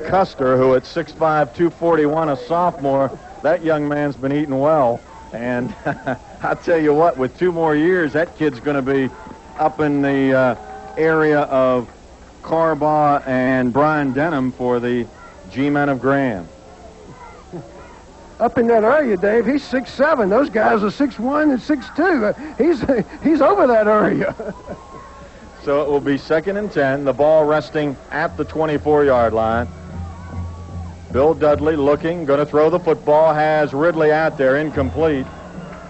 Custer, who at 6'5", 241, a sophomore, that young man's been eating well. And I'll tell you what, with 2 more years, that kid's going to be up in the area of Carbaugh and Brian Denham for the G-Men of Graham. Up in that area, Dave, he's 6'7". Those guys are 6'1" and 6'2". He's over that area. So it will be 2nd and 10. The ball resting at the 24-yard line. Bill Dudley looking, going to throw the football, has Ridley out there, incomplete.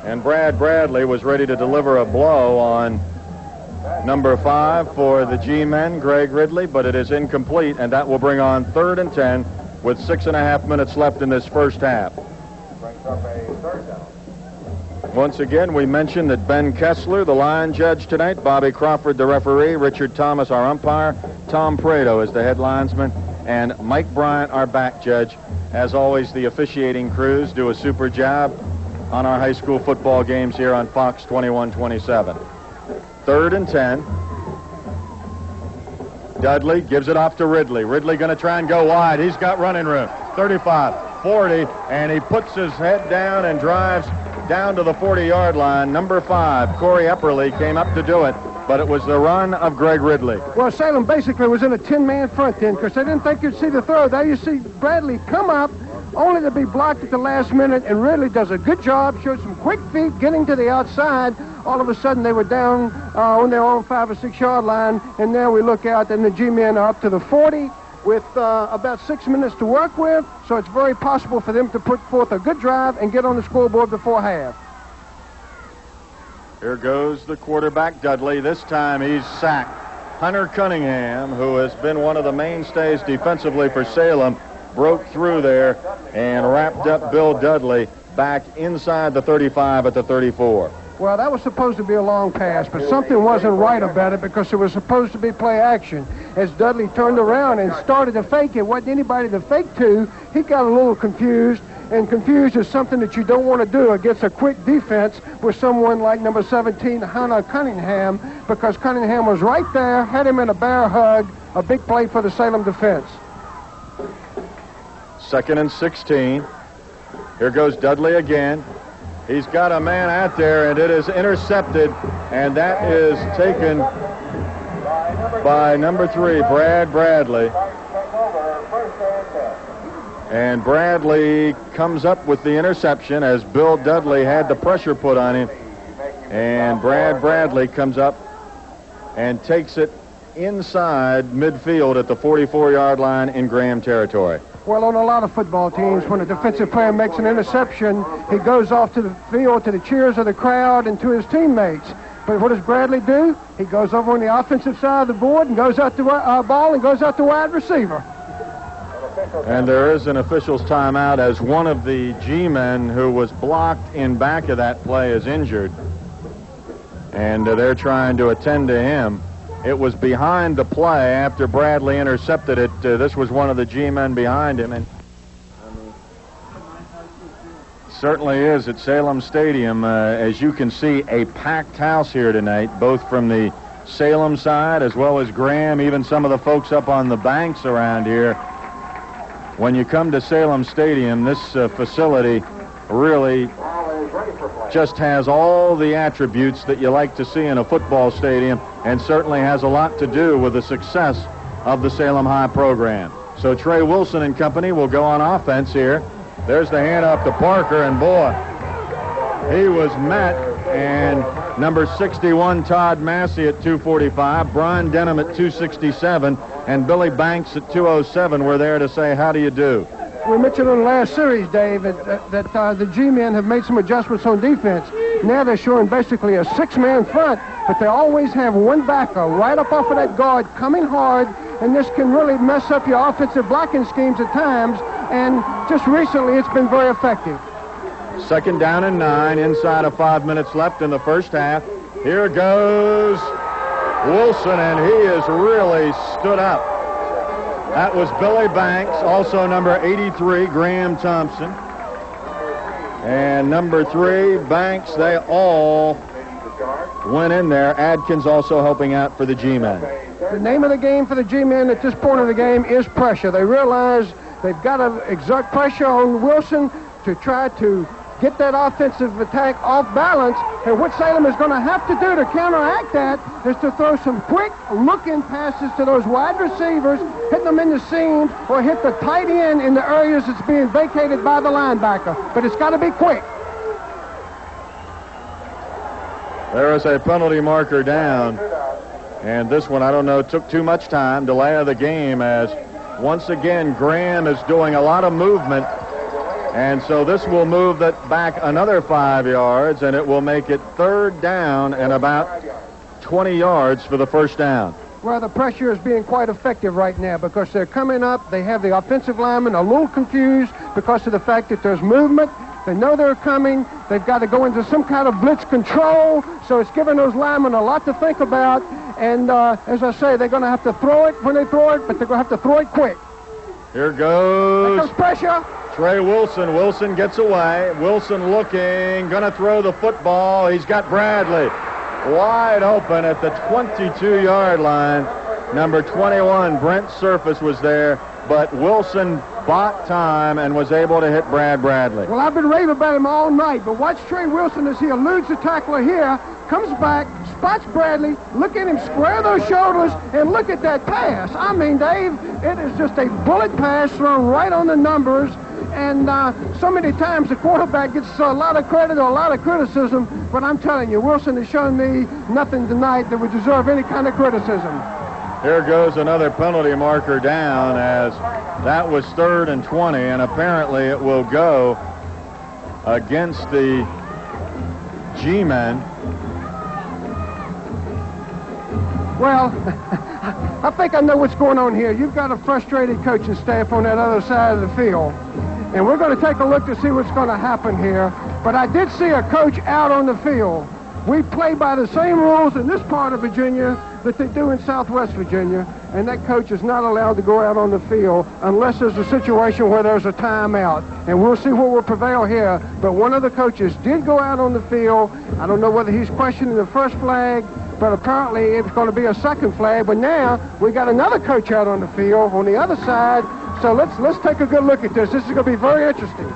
And Brad Bradley was ready to deliver a blow on number 5 for the G-Men, Greg Ridley, but it is incomplete, and that will bring on 3rd and 10 with 6.5 minutes left in this first half. Once again, we mentioned that Ben Kessler, the line judge tonight, Bobby Crawford, the referee, Richard Thomas, our umpire, Tom Prado is the head linesman, and Mike Bryant, our back judge. As always, the officiating crews do a super job on our high school football games here on Fox 21-27. 3rd and 10. Dudley gives it off to Ridley. Ridley going to try and go wide. He's got running room. 35, 40, and he puts his head down and drives down to the 40-yard line. Number 5, Corey Epperly, came up to do it, but it was the run of Greg Ridley. Well, Salem basically was in a 10-man front then because they didn't think you'd see the throw. There you see Bradley come up, only to be blocked at the last minute, and Ridley does a good job, showed some quick feet getting to the outside. All of a sudden, they were down on their own 5 or 6 yard line, and now we look out, and the G-men are up to the 40 with about 6 minutes to work with, so it's very possible for them to put forth a good drive and get on the scoreboard before half. Here goes the quarterback, Dudley. This time he's sacked. Hunter Cunningham, who has been one of the mainstays defensively for Salem, broke through there and wrapped up Bill Dudley back inside the 35 at the 34. Well, that was supposed to be a long pass, but something wasn't right about it because it was supposed to be play action. As Dudley turned around and started to fake, it wasn't anybody to fake to. He got a little confused, and confused is something that you don't want to do against a quick defense with someone like number 17, Hunter Cunningham, because Cunningham was right there, had him in a bear hug, a big play for the Salem defense. 2nd and 16. Here goes Dudley again. He's got a man out there, and it is intercepted, and that is taken by number 3, Brad Bradley. And Bradley comes up with the interception as Bill Dudley had the pressure put on him. And Brad Bradley comes up and takes it inside midfield at the 44-yard line in Graham territory. Well, on a lot of football teams, when a defensive player makes an interception, he goes off to the field to the cheers of the crowd and to his teammates. But what does Bradley do? He goes over on the offensive side of the board and goes out to ball and goes out to wide receiver. And there is an official's timeout as one of the G-men who was blocked in back of that play is injured. And they're trying to attend to him. It was behind the play after Bradley intercepted it. This was one of the G-men behind him. And certainly is at Salem Stadium. As you can see, a packed house here tonight, both from the Salem side as well as Graham, even some of the folks up on the banks around here. When you come to Salem Stadium, this facility really just has all the attributes that you like to see in a football stadium, and certainly has a lot to do with the success of the Salem High program. So Trey Wilson and company will go on offense here. There's the handoff to Parker, and boy, he was met. And number 61, Todd Massey at 245, Brian Denham at 267, and Billy Banks at 207 were there to say, how do you do? We mentioned in the last series, Dave, that the G-men have made some adjustments on defense. Now they're showing basically a 6-man front, but they always have one backer right up off of that guard coming hard, and this can really mess up your offensive blocking schemes at times, and just recently it's been very effective. 2nd down and 9, inside of 5 minutes left in the first half. Here goes Wilson, and he has really stood up. That was Billy Banks, also number 83, Graham Thompson. And number 3, Banks, they all went in there. Adkins also helping out for the G-men. The name of the game for the G-men at this point of the game is pressure. They realize they've got to exert pressure on Wilson to try to get that offensive attack off balance. And what Salem is going to have to do to counteract that is to throw some quick looking passes to those wide receivers, hit them in the seams, or hit the tight end in the areas that's being vacated by the linebacker. But it's got to be quick. There is a penalty marker down. And this one, I don't know, took too much time. Delay of the game, as once again Graham is doing a lot of movement. And so this will move that back another 5 yards, and it will make it 3rd down and about 20 yards for the first down. Well, the pressure is being quite effective right now because they're coming up. They have the offensive linemen a little confused because of the fact that there's movement. They know they're coming. They've got to go into some kind of blitz control, so it's giving those linemen a lot to think about. And as I say, they're going to have to throw it when they throw it, but they're going to have to throw it quick. Here goes. There comes pressure. Trey Wilson. Wilson gets away. Wilson looking, going to throw the football. He's got Bradley wide open at the 22-yard line. Number 21, Brent Surface, was there, but Wilson bought time and was able to hit Brad Bradley. Well, I've been raving about him all night, but watch Trey Wilson as he eludes the tackler here, comes back, spots Bradley, look at him square those shoulders, and look at that pass. I mean, Dave, it is just a bullet pass thrown right on the numbers, and so many times the quarterback gets a lot of credit or a lot of criticism, but I'm telling you, Wilson has shown me nothing tonight that would deserve any kind of criticism. Here goes another penalty marker down, as that was 3rd and 20, and apparently it will go against the G-men. Well, I think I know what's going on here. You've got a frustrated coaching staff on that other side of the field, and we're going to take a look to see what's going to happen here. But I did see a coach out on the field. We play by the same rules in this part of Virginia that they do in Southwest Virginia, and that coach is not allowed to go out on the field unless there's a situation where there's a timeout. And we'll see what will prevail here. But one of the coaches did go out on the field. I don't know whether he's questioning the first flag, but apparently it's going to be a second flag. But now we got another coach out on the field on the other side. So let's take a good look at this. This is going to be very interesting.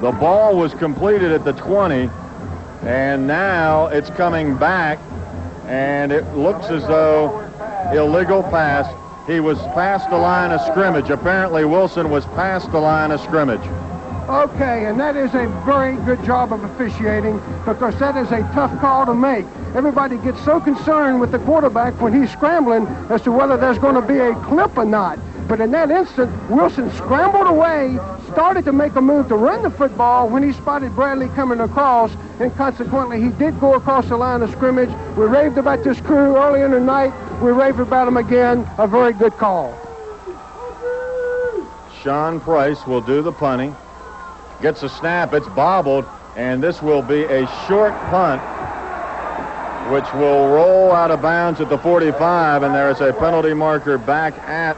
The ball was completed at the 20, and now it's coming back, and it looks as though illegal pass. He was past the line of scrimmage. Apparently Wilson was past the line of scrimmage. Okay, and that is a very good job of officiating, because that is a tough call to make. Everybody gets so concerned with the quarterback when he's scrambling as to whether there's going to be a clip or not. But in that instant, Wilson scrambled away, started to make a move to run the football when he spotted Bradley coming across, and consequently he did go across the line of scrimmage. We raved about this crew early in the night. We raved about him again. A very good call. Sean Price will do the punting. Gets a snap. It's bobbled, and this will be a short punt, which will roll out of bounds at the 45, and there is a penalty marker back at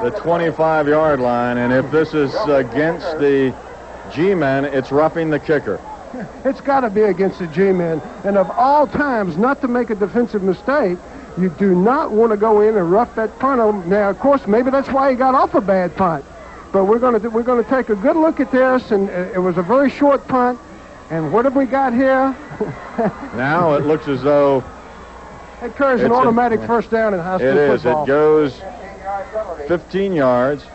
the 25-yard line. And if this is against the G-men, it's roughing the kicker. It's got to be against the G-men. And of all times, not to make a defensive mistake, you do not want to go in and rough that punt. Now, of course, maybe that's why he got off a bad punt. But we're going to take a good look at this, and it was a very short punt. And what have we got here? Now it looks as though it carries an automatic first down in high school football. It goes 15 yards.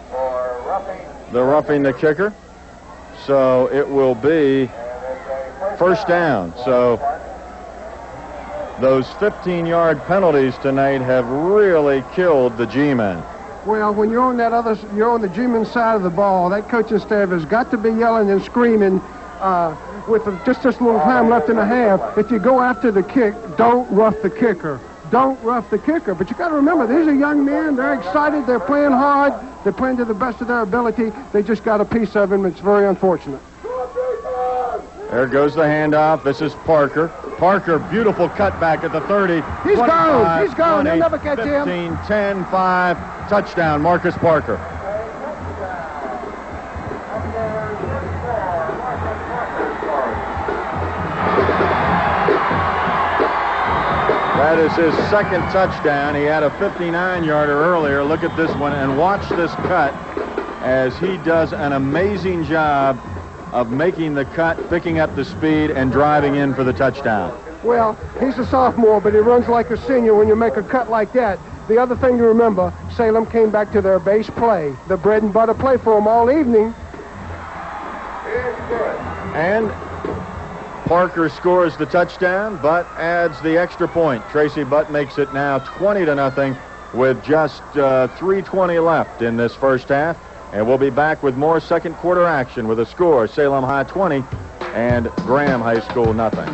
They're roughing the kicker. So it will be first down. So those 15-yard penalties tonight have really killed the G-men. Well, when you're on you're on the G-men side of the ball, that coaching staff has got to be yelling and screaming with just this little time left in the half. If you go after the kick, don't rough the kicker. Don't rough the kicker. But you got to remember, these are young men. They're excited. They're playing hard. They're playing to the best of their ability. They just got a piece of him. It's very unfortunate. There goes the handoff. This is Parker. Parker, beautiful cutback at the 30. He's gone. He's gone. They'll never catch 15, him. 10, 5. Touchdown, Marcus Parker. That is his second touchdown. He had a 59-yarder earlier. Look at this one, and watch this cut as he does an amazing job of making the cut, picking up the speed, and driving in for the touchdown. Well, he's a sophomore, but he runs like a senior when you make a cut like that. The other thing to remember, Salem came back to their base play, the bread and butter play for them all evening. And Parker scores the touchdown, Butt adds the extra point. Tracy Butt makes it now 20-0 with just 3:20 left in this first half. And we'll be back with more second quarter action with a score, Salem High 20 and Graham High School nothing.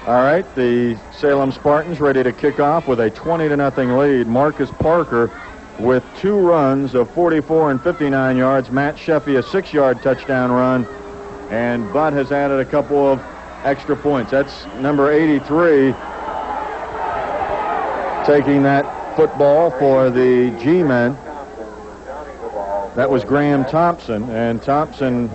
All right, the Salem Spartans ready to kick off with a 20-0 lead. Marcus Parker with 2 runs of 44 and 59 yards. Matt Sheffey a 6-yard touchdown run. And Butt has added a couple of extra points. That's number 83 taking that football for the G-men. That was Graham Thompson, and Thompson,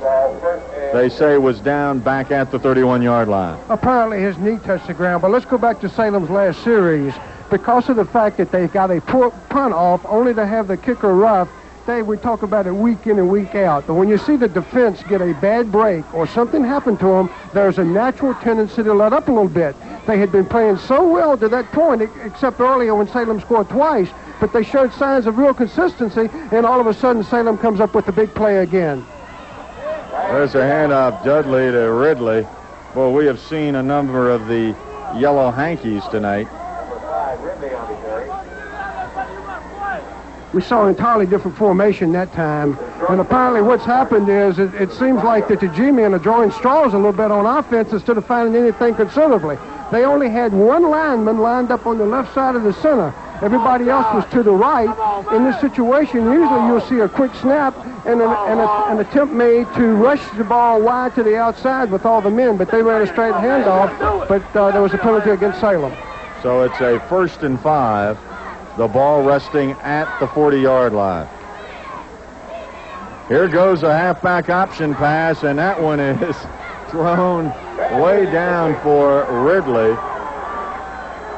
they say, was down back at the 31-yard line. Apparently his knee touched the ground, but let's go back to Salem's last series. Because of the fact that they got a punt off only to have the kicker rough, we talk about it week in and week out. But when you see the defense get a bad break or something happen to them, there's a natural tendency to let up a little bit. They had been playing so well to that point, except earlier when Salem scored twice, but they showed signs of real consistency, and all of a sudden Salem comes up with the big play again. There's a handoff, Dudley to Ridley. Well, we have seen a number of the yellow hankies tonight. We saw an entirely different formation that time. And apparently what's happened is it seems like that the G-men are drawing straws a little bit on offense instead of finding anything considerably. They only had one lineman lined up on the left side of the center. Everybody else was to the right. In this situation, usually you'll see a quick snap and an attempt made to rush the ball wide to the outside with all the men, but they ran a straight handoff, but there was a penalty against Salem. So it's a 1st and 5. The ball resting at the 40-yard line. Here goes a halfback option pass, and that one is thrown way down for Ridley.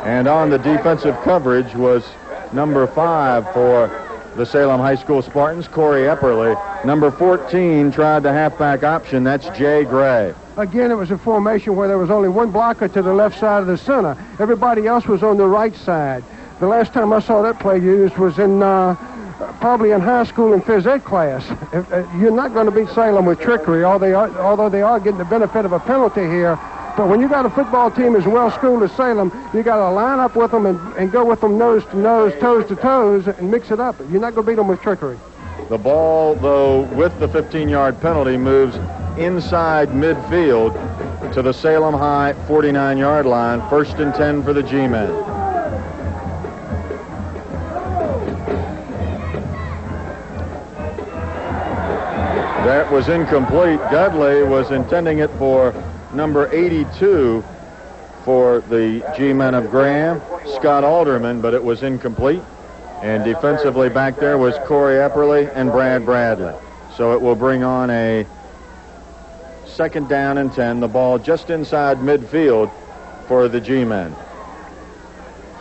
And on the defensive coverage was number 5 for the Salem High School Spartans, Corey Epperly. Number 14 tried the halfback option. That's Jay Gray. Again, it was a formation where there was only one blocker to the left side of the center. Everybody else was on the right side. The last time I saw that play used was in probably in high school in phys ed class. You're not going to beat Salem with trickery, although they are getting the benefit of a penalty here. But when you got a football team as well schooled as Salem, you got to line up with them and go with them nose to nose, toes to toes, and mix it up. You're not going to beat them with trickery. The ball, though, with the 15-yard penalty, moves inside midfield to the Salem High 49-yard line. 1st and 10 for the G-men. That was incomplete. Dudley was intending it for number 82 for the G-men of Graham, Scott Alderman, but it was incomplete. And defensively back there was Corey Epperly and Brad Bradley. So it will bring on a 2nd down and 10. The ball just inside midfield for the G-men.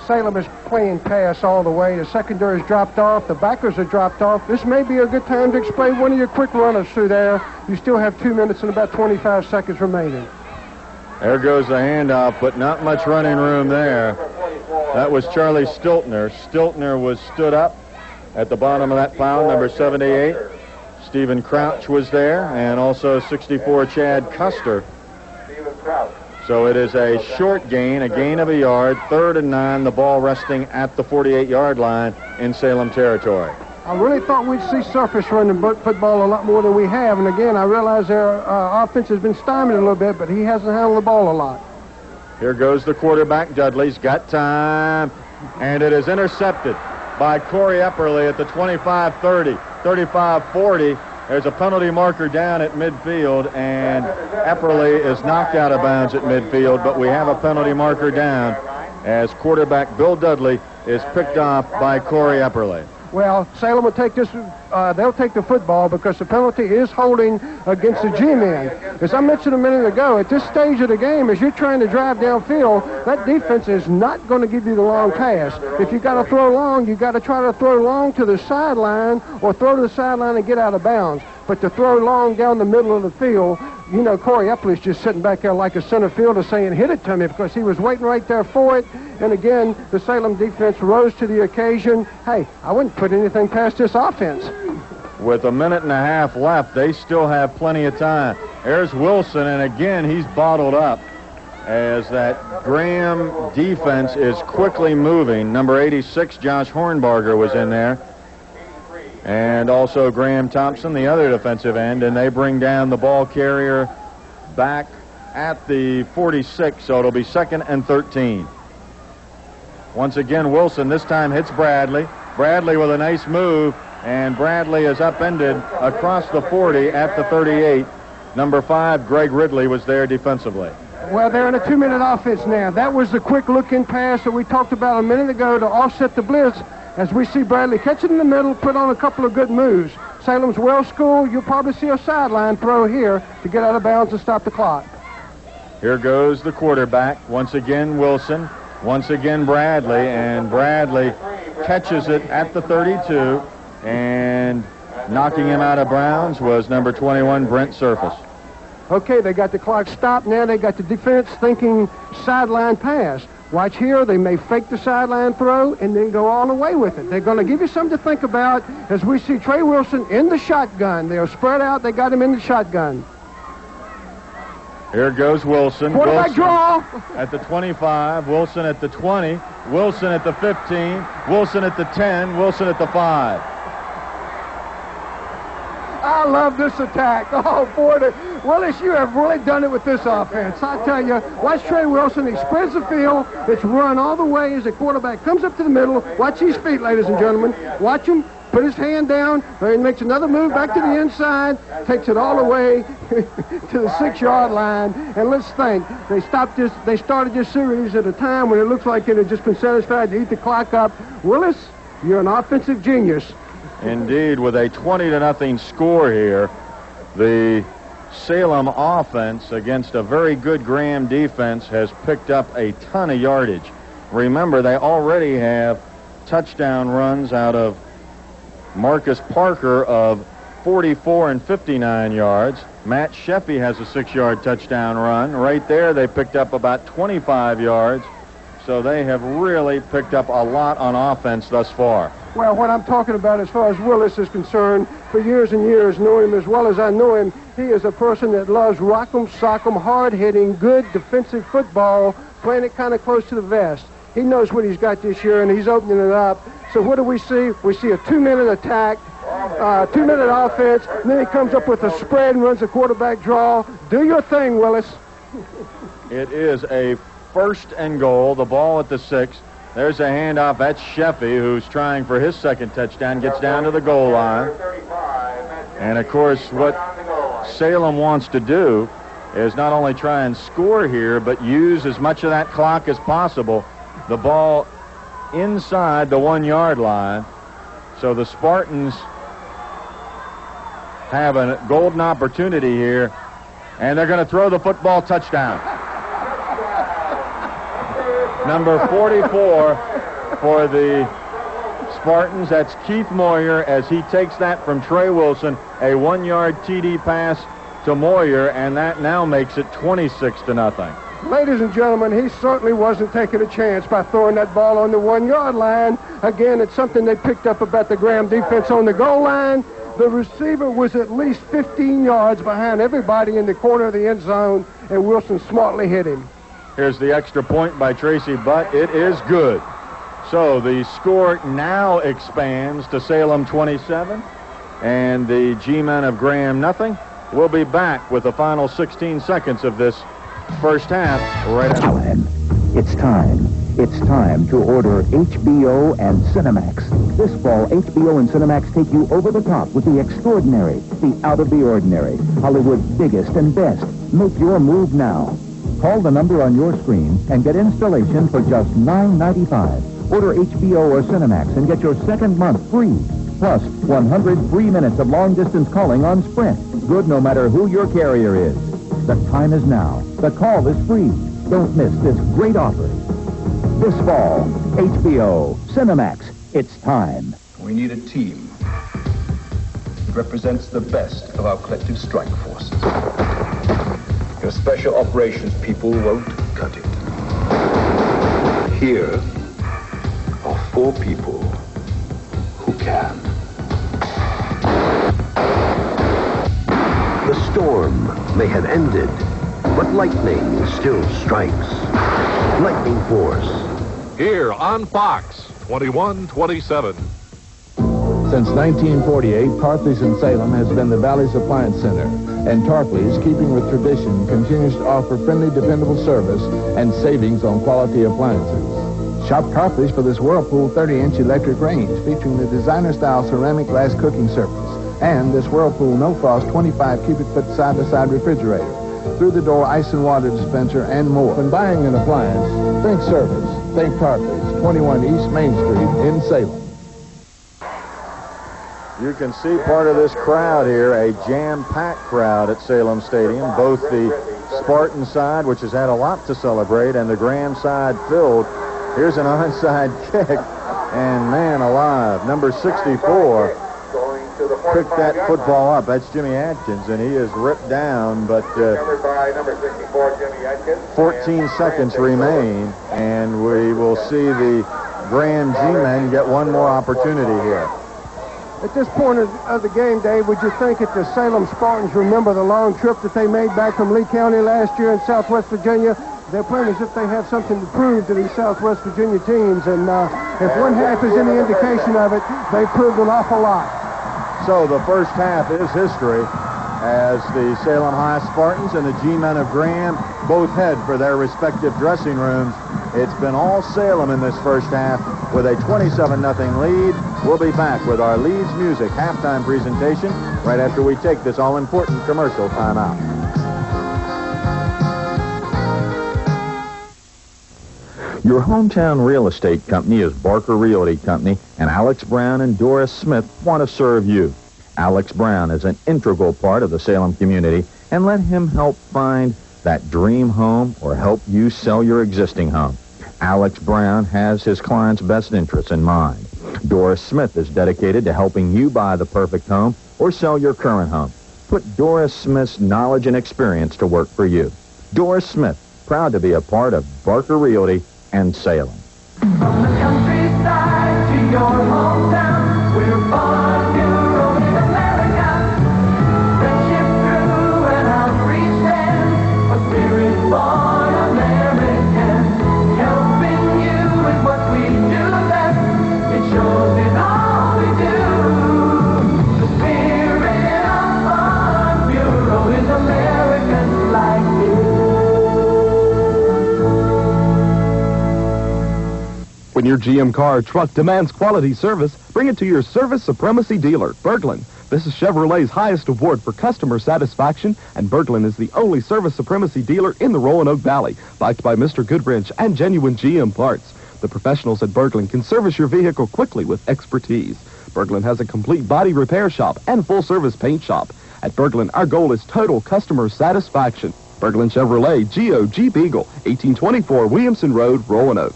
Salem is playing pass all the way. The secondary is dropped off. The backers are dropped off. This may be a good time to explain one of your quick runners through there. You still have 2 minutes and about 25 seconds remaining. There goes the handoff, but not much running room there. That was Charlie Stiltner. Stiltner was stood up at the bottom of that pile, number 78. Stephen Crouch was there, and also 64 Chad Custer. So it is a short gain, a gain of a yard, 3rd and 9, the ball resting at the 48-yard line in Salem territory. I really thought we'd see surface running football a lot more than we have. And again, I realize their offense has been stymied a little bit, but he hasn't handled the ball a lot. Here goes the quarterback. Dudley's got time, and it is intercepted by Corey Epperly at the 25-30, 35-40. There's a penalty marker down at midfield, and Epperly is knocked out of bounds at midfield, but we have a penalty marker down as quarterback Bill Dudley is picked off by Corey Epperly. Well, Salem will take this, they'll take the football because the penalty is holding against the G-men. As I mentioned a minute ago, at this stage of the game, as you're trying to drive downfield, that defense is not going to give you the long pass. If you got to throw long, you got to try to throw long to the sideline or throw to the sideline and get out of bounds. But to throw long down the middle of the field, you know, Corey Eppley's just sitting back there like a center fielder saying, hit it to me, because he was waiting right there for it. And again, the Salem defense rose to the occasion. Hey, I wouldn't put anything past this offense. With a minute and a half left, they still have plenty of time. There's Wilson, and again, he's bottled up as that Graham defense is quickly moving. Number 86, Josh Hornbarger, was in there. And also Graham Thompson, the other defensive end, and they bring down the ball carrier back at the 46, so it'll be 2nd and 13. Once again, Wilson this time hits Bradley. Bradley with a nice move, and Bradley is upended across the 40 at the 38. Number 5, Greg Ridley, was there defensively. Well, they're in a 2-minute offense now. That was the quick look-in pass that we talked about a minute ago to offset the blitz. As we see Bradley catch it in the middle, put on a couple of good moves. Salem's well-schooled. You'll probably see a sideline throw here to get out of bounds and stop the clock. Here goes the quarterback. Once again, Wilson. Once again, Bradley. And Bradley catches it at the 32. And knocking him out of bounds was number 21, Brent Surface. Okay, they got the clock stopped now. They got the defense thinking sideline pass. Watch here, they may fake the sideline throw and then go all the way with it. They're going to give you something to think about as we see Trey Wilson in the shotgun. They're spread out. They got him in the shotgun. Here goes Wilson. Quarterback draw. At the 25, Wilson at the 20, Wilson at the 15, Wilson at the 10, Wilson at the 5. I love this attack. Oh, boy. Willis, you have really done it with this offense. I tell you, watch Trey Wilson. He spreads the field. It's run all the way as the quarterback comes up to the middle. Watch his feet, ladies and gentlemen. Watch him put his hand down. He makes another move back to the inside. Takes it all the way to the 6-yard line. And let's think. They started this series at a time when it looks like it had just been satisfied to eat the clock up. Willis, you're an offensive genius. Indeed, with a 20-0 score here, the Salem offense against a very good Graham defense has picked up a ton of yardage. Remember, they already have touchdown runs out of Marcus Parker of 44 and 59 yards. Matt Sheffey has a 6-yard touchdown run. Right there, they picked up about 25 yards. So they have really picked up a lot on offense thus far. Well, what I'm talking about as far as Willis is concerned, for years and years, knowing him as well as I know him, he is a person that loves rock'em, sock'em, hard-hitting, good defensive football, playing it kind of close to the vest. He knows what he's got this year, and he's opening it up. So what do we see? We see a 2-minute attack, 2-minute offense, and then he comes up with a spread and runs a quarterback draw. Do your thing, Willis. It is a 1st and goal, the ball at the 6. There's a handoff. That's Sheffey, who's trying for his 2nd touchdown, gets down to the goal line. And, of course, what Salem wants to do is not only try and score here, but use as much of that clock as possible. The ball inside the 1-yard line. So the Spartans have a golden opportunity here, and they're going to throw the football. Touchdown. Number 44 for the Spartans, that's Keith Moyer, as he takes that from Trey Wilson, a 1-yard TD pass to Moyer, and that now makes it 26-0. Ladies and gentlemen, he certainly wasn't taking a chance by throwing that ball on the 1-yard line. Again, it's something they picked up about the Graham defense on the goal line. The receiver was at least 15 yards behind everybody in the corner of the end zone, and Wilson smartly hit him. Here's the extra point by Tracy Butt. It is good. So the score now expands to Salem 27 and the G-men of Graham nothing. We'll be back with the final 16 seconds of this first half right after. It's time. It's time to order HBO and Cinemax. This fall, HBO and Cinemax take you over the top with the extraordinary, the out of the ordinary, Hollywood's biggest and best. Make your move now. Call the number on your screen and get installation for just $9.95. Order HBO or Cinemax and get your second month free. Plus, 100 free minutes of long-distance calling on Sprint. Good no matter who your carrier is. The time is now. The call is free. Don't miss this great offer. This fall, HBO, Cinemax, it's time. We need a team. It represents the best of our collective strike forces. Your special operations people won't cut it. Here are 4 people who can. The storm may have ended, but lightning still strikes. Lightning Force. Here on Fox 2127. Since 1948, Tarpley's in Salem has been the Valley's Appliance Center. And Tarpley's, keeping with tradition, continues to offer friendly, dependable service and savings on quality appliances. Shop Tarpley's for this Whirlpool 30-inch electric range featuring the designer-style ceramic glass cooking surface and this Whirlpool no-frost 25 cubic foot side-by-side refrigerator, through-the-door ice and water dispenser, and more. When buying an appliance, think service. Think Tarpley's, 21 East Main Street in Salem. You can see part of this crowd here, a jam-packed crowd at Salem Stadium, both the Spartan side, which has had a lot to celebrate, and the Graham side filled. Here's an onside kick, and man alive, number 64 picked that football up. That's Jimmy Atkins, and he is ripped down, but 14 seconds remain, and we will see the Graham G-men get one more opportunity here. At this point of the game, Dave, would you think that the Salem Spartans remember the long trip that they made back from Lee County last year in Southwest Virginia? They're playing as if they have something to prove to these Southwest Virginia teams, and if one half is any indication of it, they've proved an awful lot. So the first half is history as the Salem High Spartans and the G-men of Graham both head for their respective dressing rooms. It's been all Salem in this first half with a 27-0 lead. We'll be back with our Leeds Music halftime presentation right after we take this all-important commercial timeout. Your hometown real estate company is Barker Realty Company, and Alex Brown and Doris Smith want to serve you. Alex Brown is an integral part of the Salem community, and let him help find that dream home or help you sell your existing home. Alex Brown has his client's best interests in mind. Doris Smith is dedicated to helping you buy the perfect home or sell your current home. Put Doris Smith's knowledge and experience to work for you. Doris Smith, proud to be a part of Barker Realty and Salem. From the countryside to your hometown, we're born Euro in America. Friendship through and outreach then, a spirit born American. Helping you is what we do best. It shows in all we do. The spirit of Farm Bureau is Americans like you. When your GM car or truck demands quality service, bring it to your service supremacy dealer, Berglund. This is Chevrolet's highest award for customer satisfaction, and Berglund is the only service supremacy dealer in the Roanoke Valley, backed by Mr. Goodrich and genuine GM parts. The professionals at Berglund can service your vehicle quickly with expertise. Berglund has a complete body repair shop and full-service paint shop. At Berglund, our goal is total customer satisfaction. Berglund Chevrolet, G.O.G. Beagle, 1824 Williamson Road, Roanoke.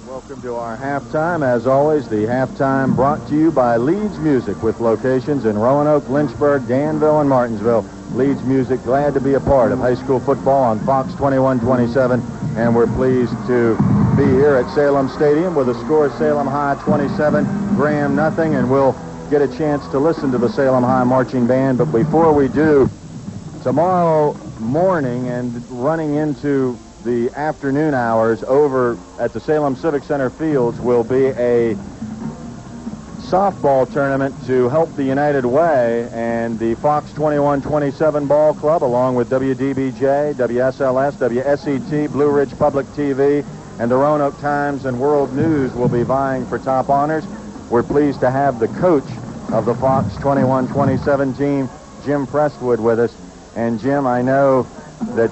Welcome to our halftime. As always, the halftime brought to you by Leeds Music with locations in Roanoke, Lynchburg, Danville, and Martinsville. Leeds Music, glad to be a part of high school football on Fox 2127, and we're pleased to be here at Salem Stadium with a score Salem High 27, Graham nothing, and we'll get a chance to listen to the Salem High marching band. But before we do, tomorrow morning and running into the afternoon hours over at the Salem Civic Center fields will be a softball tournament to help the United Way and the Fox 2127 Ball Club, along with WDBJ, WSLS, WSET, Blue Ridge Public TV, and the Roanoke Times and World News will be vying for top honors. We're pleased to have the coach of the Fox 2127 team, Jim Prestwood, with us. And Jim, I know that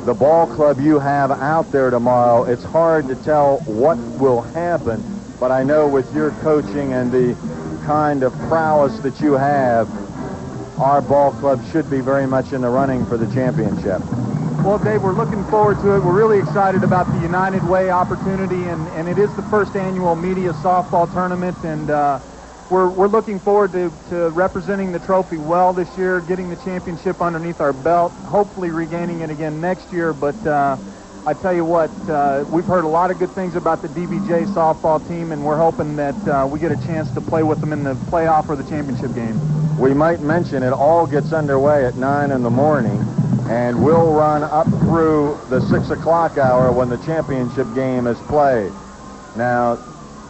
the ball club you have out there tomorrow, it's hard to tell what will happen, but I know with your coaching and the kind of prowess that you have, our ball club should be very much in the running for the championship. Well, Dave, we're looking forward to it. We're really excited about the United Way opportunity, and it is the first annual media softball tournament, and we're looking forward to representing the trophy well this year, getting the championship underneath our belt, hopefully regaining it again next year. But I tell you what, we've heard a lot of good things about the DBJ softball team, and we're hoping that we get a chance to play with them in the playoff or the championship game. We might mention it all gets underway at 9 in the morning, and we'll run up through the 6 o'clock hour when the championship game is played. Now,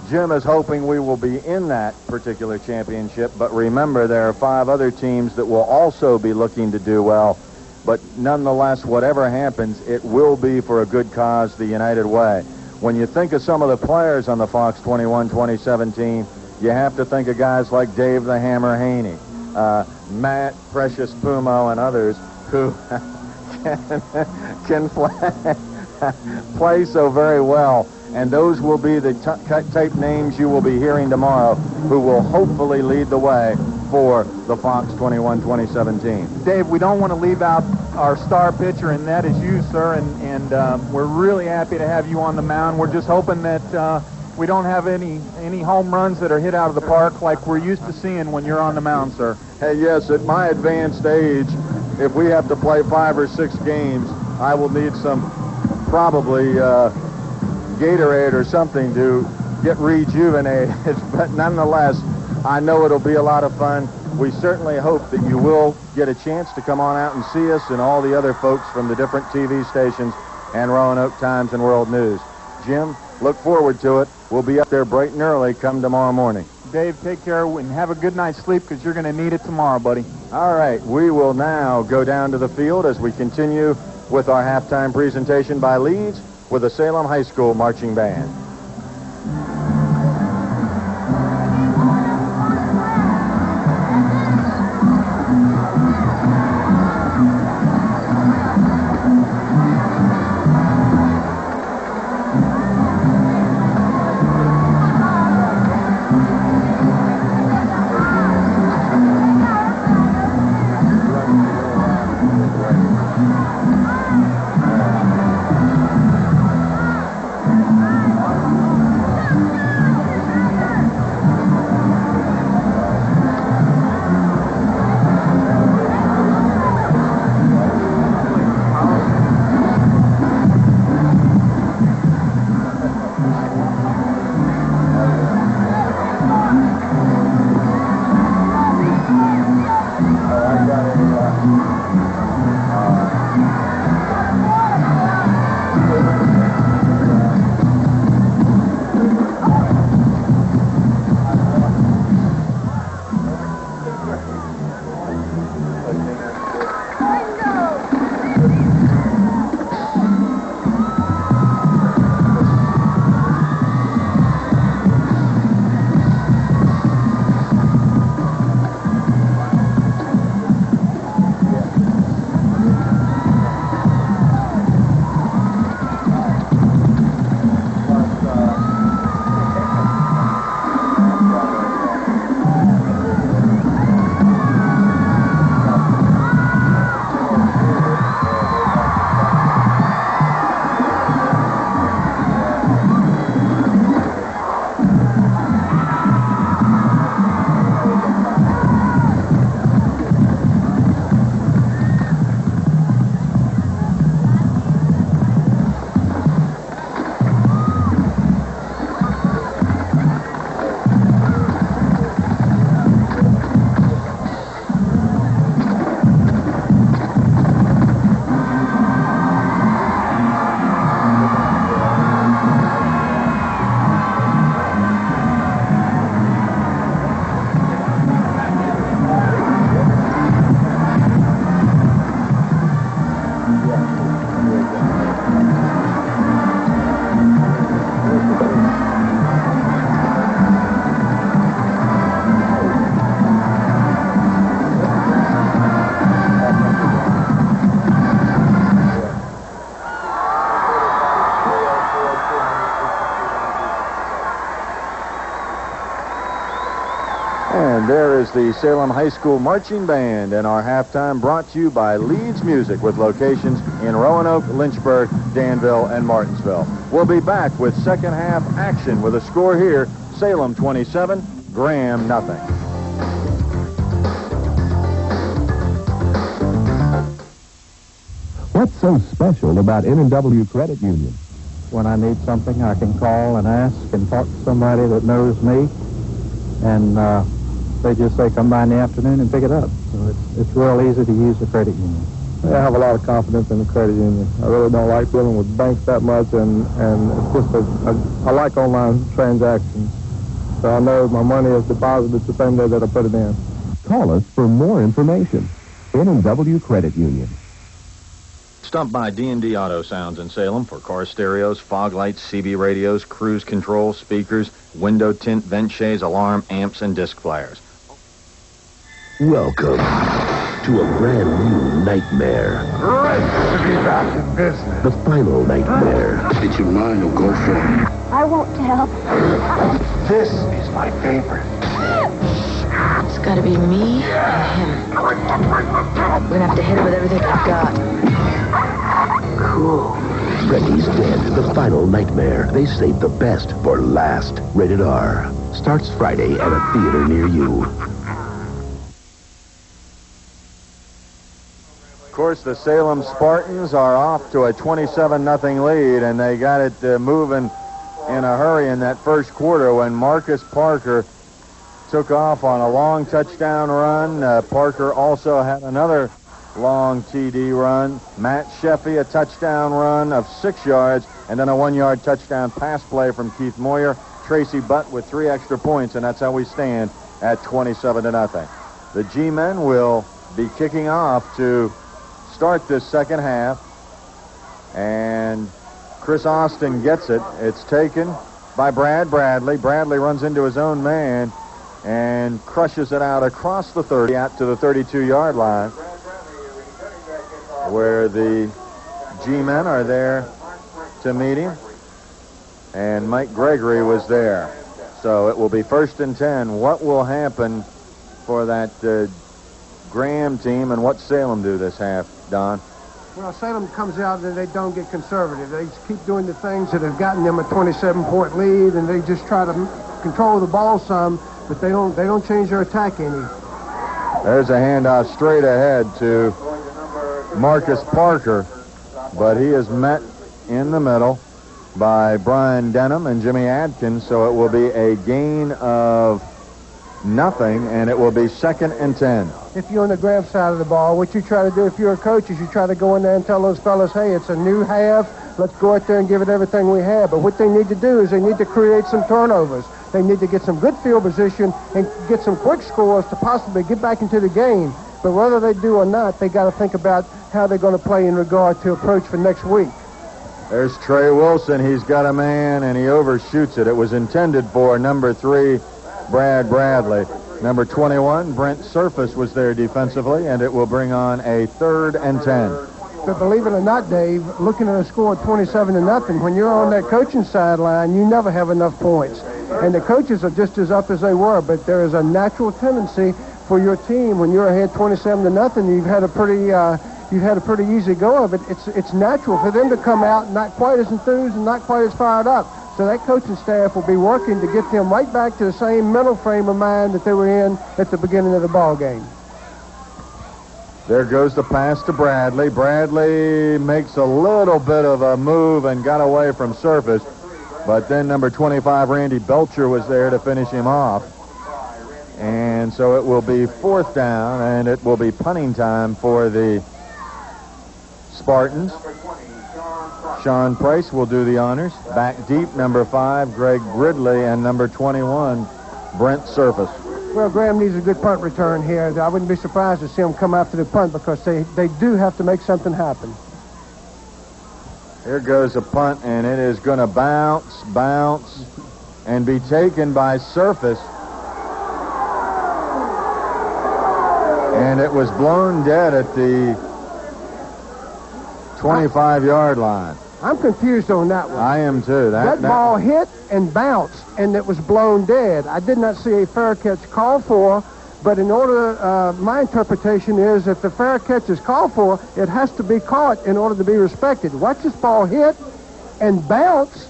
Jim is hoping we will be in that particular championship, but remember there are 5 other teams that will also be looking to do well. But nonetheless, whatever happens, it will be for a good cause, the United Way. When you think of some of the players on the Fox 21 2017, you have to think of guys like Dave the Hammer Haney, Matt Precious Pumo, and others who can play so very well. And those will be the type names you will be hearing tomorrow who will hopefully lead the way for the Fox 21 2017. Dave, we don't want to leave out our star pitcher, and that is you, sir, and we're really happy to have you on the mound. We're just hoping that we don't have any home runs that are hit out of the park like we're used to seeing when you're on the mound, sir. Hey, yes, at my advanced age, if we have to play 5 or 6 games, I will need some probably Gatorade or something to get rejuvenated. But nonetheless, I know it'll be a lot of fun. We certainly hope that you will get a chance to come on out and see us and all the other folks from the different TV stations and Roanoke Times and World News. Jim, look forward to it. We'll be up there bright and early come tomorrow morning. Dave, take care and have a good night's sleep because you're going to need it tomorrow, buddy. All right, we will now go down to the field as we continue with our halftime presentation by Leeds with the Salem High School Marching Band. And there is the Salem High School Marching Band, and our halftime brought to you by Leeds Music with locations in Roanoke, Lynchburg, Danville, and Martinsville. We'll be back with second half action with a score here, Salem 27, Graham nothing. What's so special about N&W Credit Union? When I need something, I can call and ask and talk to somebody that knows me, and they just say, come by in the afternoon and pick it up. So it's real easy to use the credit union. I have a lot of confidence in the credit union. I really don't like dealing with banks that much, and it's just I like online transactions. So I know my money is deposited the same day that I put it in. Call us for more information. N&W Credit Union. Stop by D&D Auto Sounds in Salem for car stereos, fog lights, CB radios, cruise control, speakers, window tint, vent shades, alarm, amps, and disc players. Welcome to a brand new nightmare. Great to be back in business. The final nightmare. It's your mind will go for it. I won't tell. This is my favorite. It's got to be me and him. We're gonna have to hit him with everything we've got. Cool. Freddy's Dead, the final nightmare. They saved the best for last. Rated R. Starts Friday at a theater near you. Of course, the Salem Spartans are off to a 27-0 lead, and they got it moving in a hurry in that first quarter when Marcus Parker took off on a long touchdown run. Parker also had another long TD run. Matt Sheffey, a touchdown run of 6 yards, and then a 1-yard touchdown pass play from Keith Moyer. Tracy Butt with 3 extra points, and that's how we stand at 27-0. The G-men will be kicking off to start this second half, and Chris Austin gets it. It's taken by Brad Bradley. Bradley runs into his own man and crushes it out across the 30 out to the 32-yard line, where the G-men are there to meet him, and Mike Gregory was there. So it will be 1st and 10. What will happen for that Graham team, and what Salem do this half, Don? Well, Salem comes out and they don't get conservative. They just keep doing the things that have gotten them a 27-point lead, and they just try to control the ball some, but they don't change their attack any. There's a handoff straight ahead to Marcus Parker, but he is met in the middle by Brian Denham and Jimmy Adkins, so it will be a gain of nothing, and it will be 2nd and 10. If you're on the Graham side of the ball, what you try to do if you're a coach is you try to go in there and tell those fellas, hey, it's a new half, let's go out there and give it everything we have. But what they need to do is they need to create some turnovers. They need to get some good field position and get some quick scores to possibly get back into the game. But whether they do or not, they got to think about how they're going to play in regard to approach for next week. There's Trey Wilson. He's got a man, and he overshoots it. It was intended for number 3, Brad Bradley. Number 21, Brent Surface, was there defensively, and it will bring on a 3rd and 10. But believe it or not, Dave, looking at a score of 27-0, when you're on that coaching sideline, you never have enough points. And the coaches are just as up as they were, but there is a natural tendency for your team when you're ahead 27-0. You've had a pretty easy go of it. It's natural for them to come out not quite as enthused and not quite as fired up. So that coaching staff will be working to get them right back to the same mental frame of mind that they were in at the beginning of the ball game. There goes the pass to Bradley. Bradley makes a little bit of a move and got away from Surface, but then number 25, Randy Belcher, was there to finish him off. And so it will be 4th down, and it will be punting time for the Spartans. Sean Price will do the honors. Back deep, number 5, Greg Ridley, and number 21, Brent Surface. Well, Graham needs a good punt return here. I wouldn't be surprised to see him come after the punt because they do have to make something happen. Here goes a punt, and it is going to bounce, and be taken by Surface. And it was blown dead at the 25-yard line. I'm confused on that one. I am too. That ball hit and bounced, and it was blown dead. I did not see a fair catch called for, but in order, my interpretation is if the fair catch is called for, it has to be caught in order to be respected. Watch this ball hit and bounce,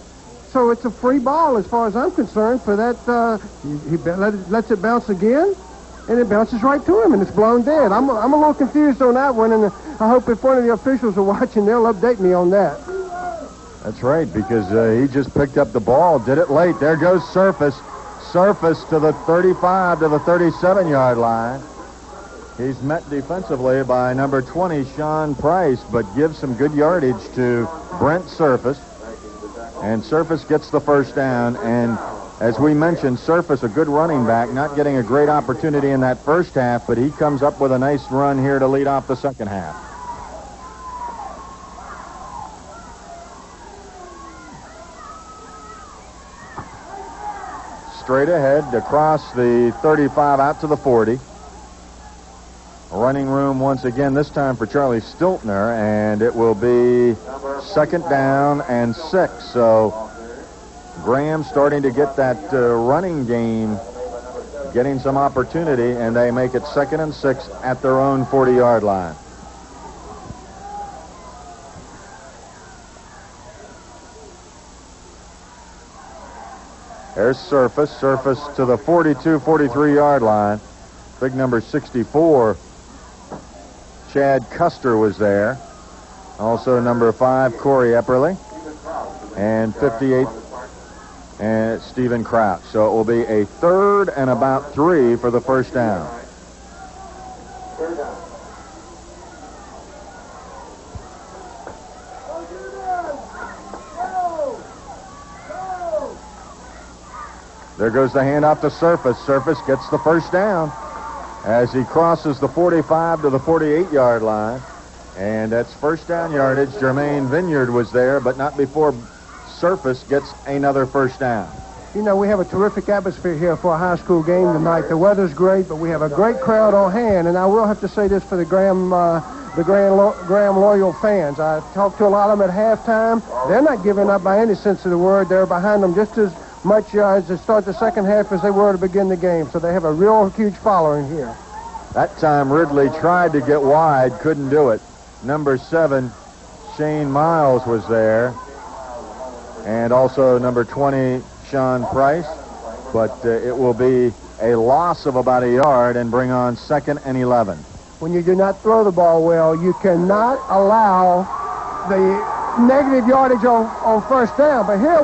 so it's a free ball as far as I'm concerned for that. He lets it bounce again, and it bounces right to him, and it's blown dead. I'm a little confused on that one, and I hope if one of the officials are watching, they'll update me on that. That's right, because he just picked up the ball, did it late. There goes Surface. Surface to the 35 to the 37-yard line. He's met defensively by number 20, Sean Price, but gives some good yardage to Brent Surface. And Surface gets the first down. And as we mentioned, Surface, a good running back, not getting a great opportunity in that first half, but he comes up with a nice run here to lead off the second half. Straight ahead across the 35 out to the 40. Running room once again, this time for Charlie Stiltner, and it will be second down and 6. So Graham starting to get that running game, getting some opportunity, and they make it second and 6 at their own 40-yard line. There's Surface. Surface to the 42, 43-yard line. Big number 64, Chad Custer, was there. Also number 5, Corey Epperly. And 58, and Stephen Crouch. So it will be a third and about 3 for the first down. There goes the handoff to Surface. Surface gets the first down as he crosses the 45 to the 48-yard line. And that's first down yardage. Jermaine Vineyard was there, but not before Surface gets another first down. You know, we have a terrific atmosphere here for a high school game tonight. The weather's great, but we have a great crowd on hand. And I will have to say this for the Graham loyal fans. I talked to a lot of them at halftime. They're not giving up by any sense of the word. They're behind them just as much as to start the second half as they were to begin the game. So they have a real huge following here. That time Ridley tried to get wide, couldn't do it. Number 7, Shane Miles, was there. And also number 20, Sean Price. But it will be a loss of about a yard and bring on second and 11. When you do not throw the ball well, you cannot allow the negative yardage on first down. But here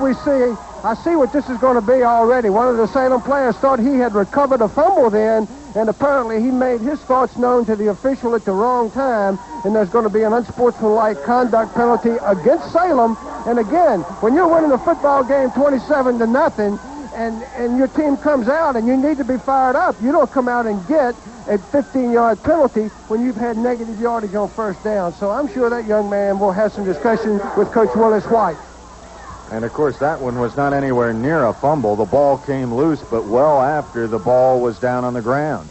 I see what this is going to be already. One of the Salem players thought he had recovered a fumble then, and apparently he made his thoughts known to the official at the wrong time, and there's going to be an unsportsmanlike conduct penalty against Salem. And again, when you're winning a football game 27-0, and your team comes out and you need to be fired up, you don't come out and get a 15-yard penalty when you've had negative yardage on first down. So I'm sure that young man will have some discussion with Coach Willis White. And, of course, that one was not anywhere near a fumble. The ball came loose, but well after the ball was down on the ground.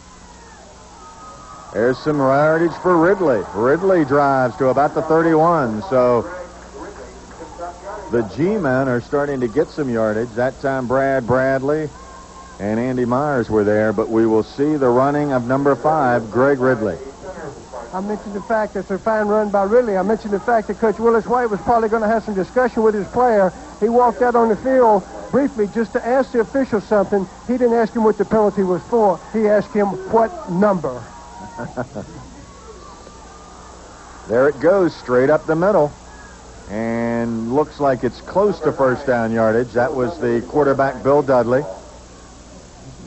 There's some yardage for Ridley. Ridley drives to about the 31. So the G-men are starting to get some yardage. That time Brad Bradley and Andy Myers were there, but we will see the running of number 5, Greg Ridley. I mentioned the fact that it's a fine run by Ridley. I mentioned the fact that Coach Willis White was probably going to have some discussion with his player. He walked out on the field briefly just to ask the official something. He didn't ask him what the penalty was for. He asked him what number. There it goes, straight up the middle. And looks like it's close to first down yardage. That was the quarterback, Bill Dudley.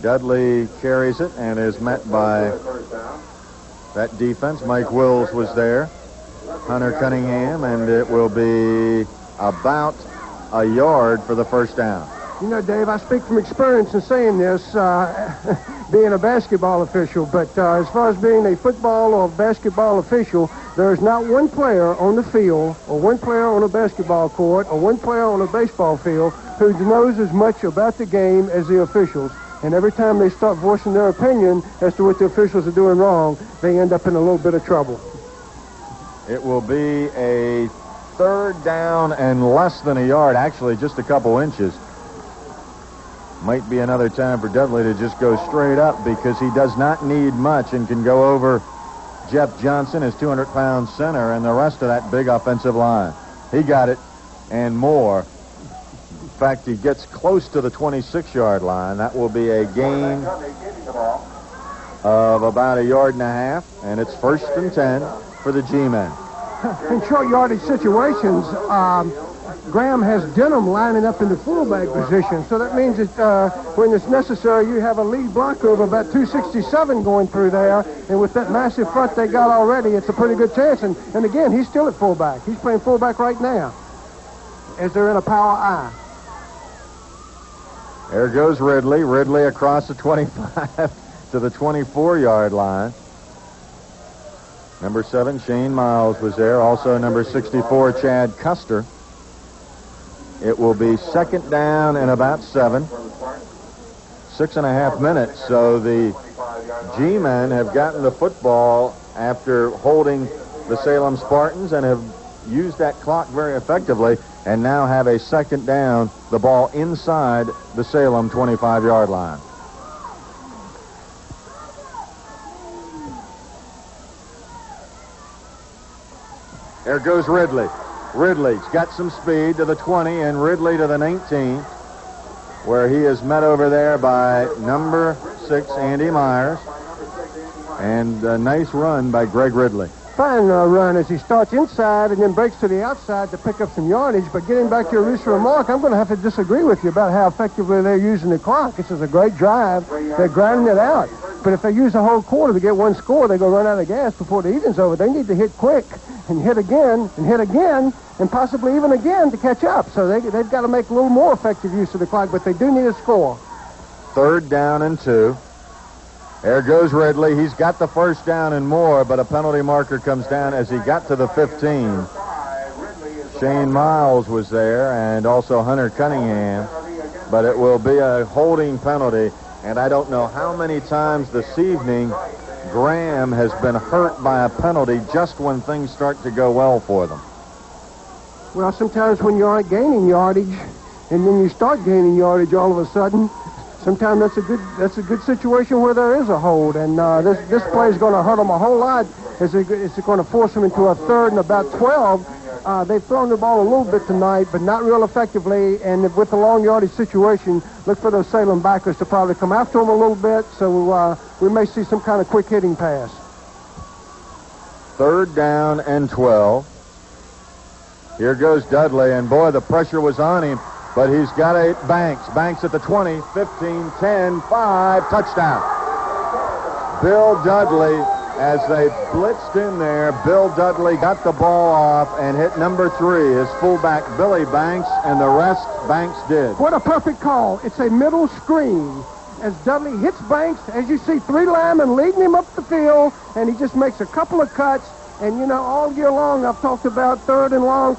Dudley carries it and is met by that defense. Mike Wills was there. Hunter Cunningham, and it will be about a yard for the first down. You know, Dave, I speak from experience in saying this, being a basketball official, but as far as being a football or basketball official, there is not one player on the field or one player on a basketball court or one player on a baseball field who knows as much about the game as the officials. And every time they start voicing their opinion as to what the officials are doing wrong, they end up in a little bit of trouble. It will be a third down and less than a yard, actually just a couple inches. Might be another time for Dudley to just go straight up because he does not need much and can go over Jeff Johnson, his 200-pound center, and the rest of that big offensive line. He got it and more. In fact, he gets close to the 26-yard line. That will be a gain of about a yard and a half, and it's 1st and 10 for the G-men. In short yardage situations, Graham has Denham lining up in the fullback position, so that means that when it's necessary, you have a lead blocker of about 267 going through there, and with that massive front they got already, it's a pretty good chance. And again, he's still at fullback. He's playing fullback right now, as they're in a power I. There goes Ridley. Ridley across the 25 to the 24-yard line. Number 7, Shane Miles was there. Also number 64, Chad Custer. It will be 2nd down and about 7. 6.5 minutes. So the G-men have gotten the football after holding the Salem Spartans and have used that clock very effectively and now have a 2nd down, the ball inside the Salem 25-yard line. There goes Ridley. Ridley's got some speed to the 20 and Ridley to the 19, where he is met over there by number 6, Andy Myers. And a nice run by Greg Ridley. Fine run as he starts inside and then breaks to the outside to pick up some yardage. But getting back to your recent remark, I'm going to have to disagree with you about how effectively they're using the clock. This is a great drive. They're grinding it out. But if they use the whole quarter to get one score, they're going to run out of gas before the evening's over. They need to hit quick and hit again and possibly even again to catch up. So they've got to make a little more effective use of the clock, but they do need a score. 3rd down and 2. There goes Ridley. He's got the 1st down and more, but a penalty marker comes down as he got to the 15. Shane Miles was there and also Hunter Cunningham, but it will be a holding penalty. And I don't know how many times this evening Graham has been hurt by a penalty just when things start to go well for them. Well, sometimes when you aren't gaining yardage and then you start gaining yardage all of a sudden, sometimes that's a good situation where there is a hold. And this play is going to hurt them a whole lot. It's going to force them into a 3rd and about 12. They've thrown the ball a little bit tonight, but not real effectively. And with the long yardage situation, look for those Salem backers to probably come after them a little bit. So we may see some kind of quick hitting pass. 3rd down and 12. Here goes Dudley, and boy, the pressure was on him, but he's got a Banks at the 20, 15, 10, 5, touchdown. Bill Dudley, as they blitzed in there, Bill Dudley got the ball off and hit number 3, his fullback Billy Banks, and the rest Banks did. What a perfect call. It's a middle screen. As Dudley hits Banks, as you see 3 linemen leading him up the field, and he just makes a couple of cuts. And, you know, all year long I've talked about third and long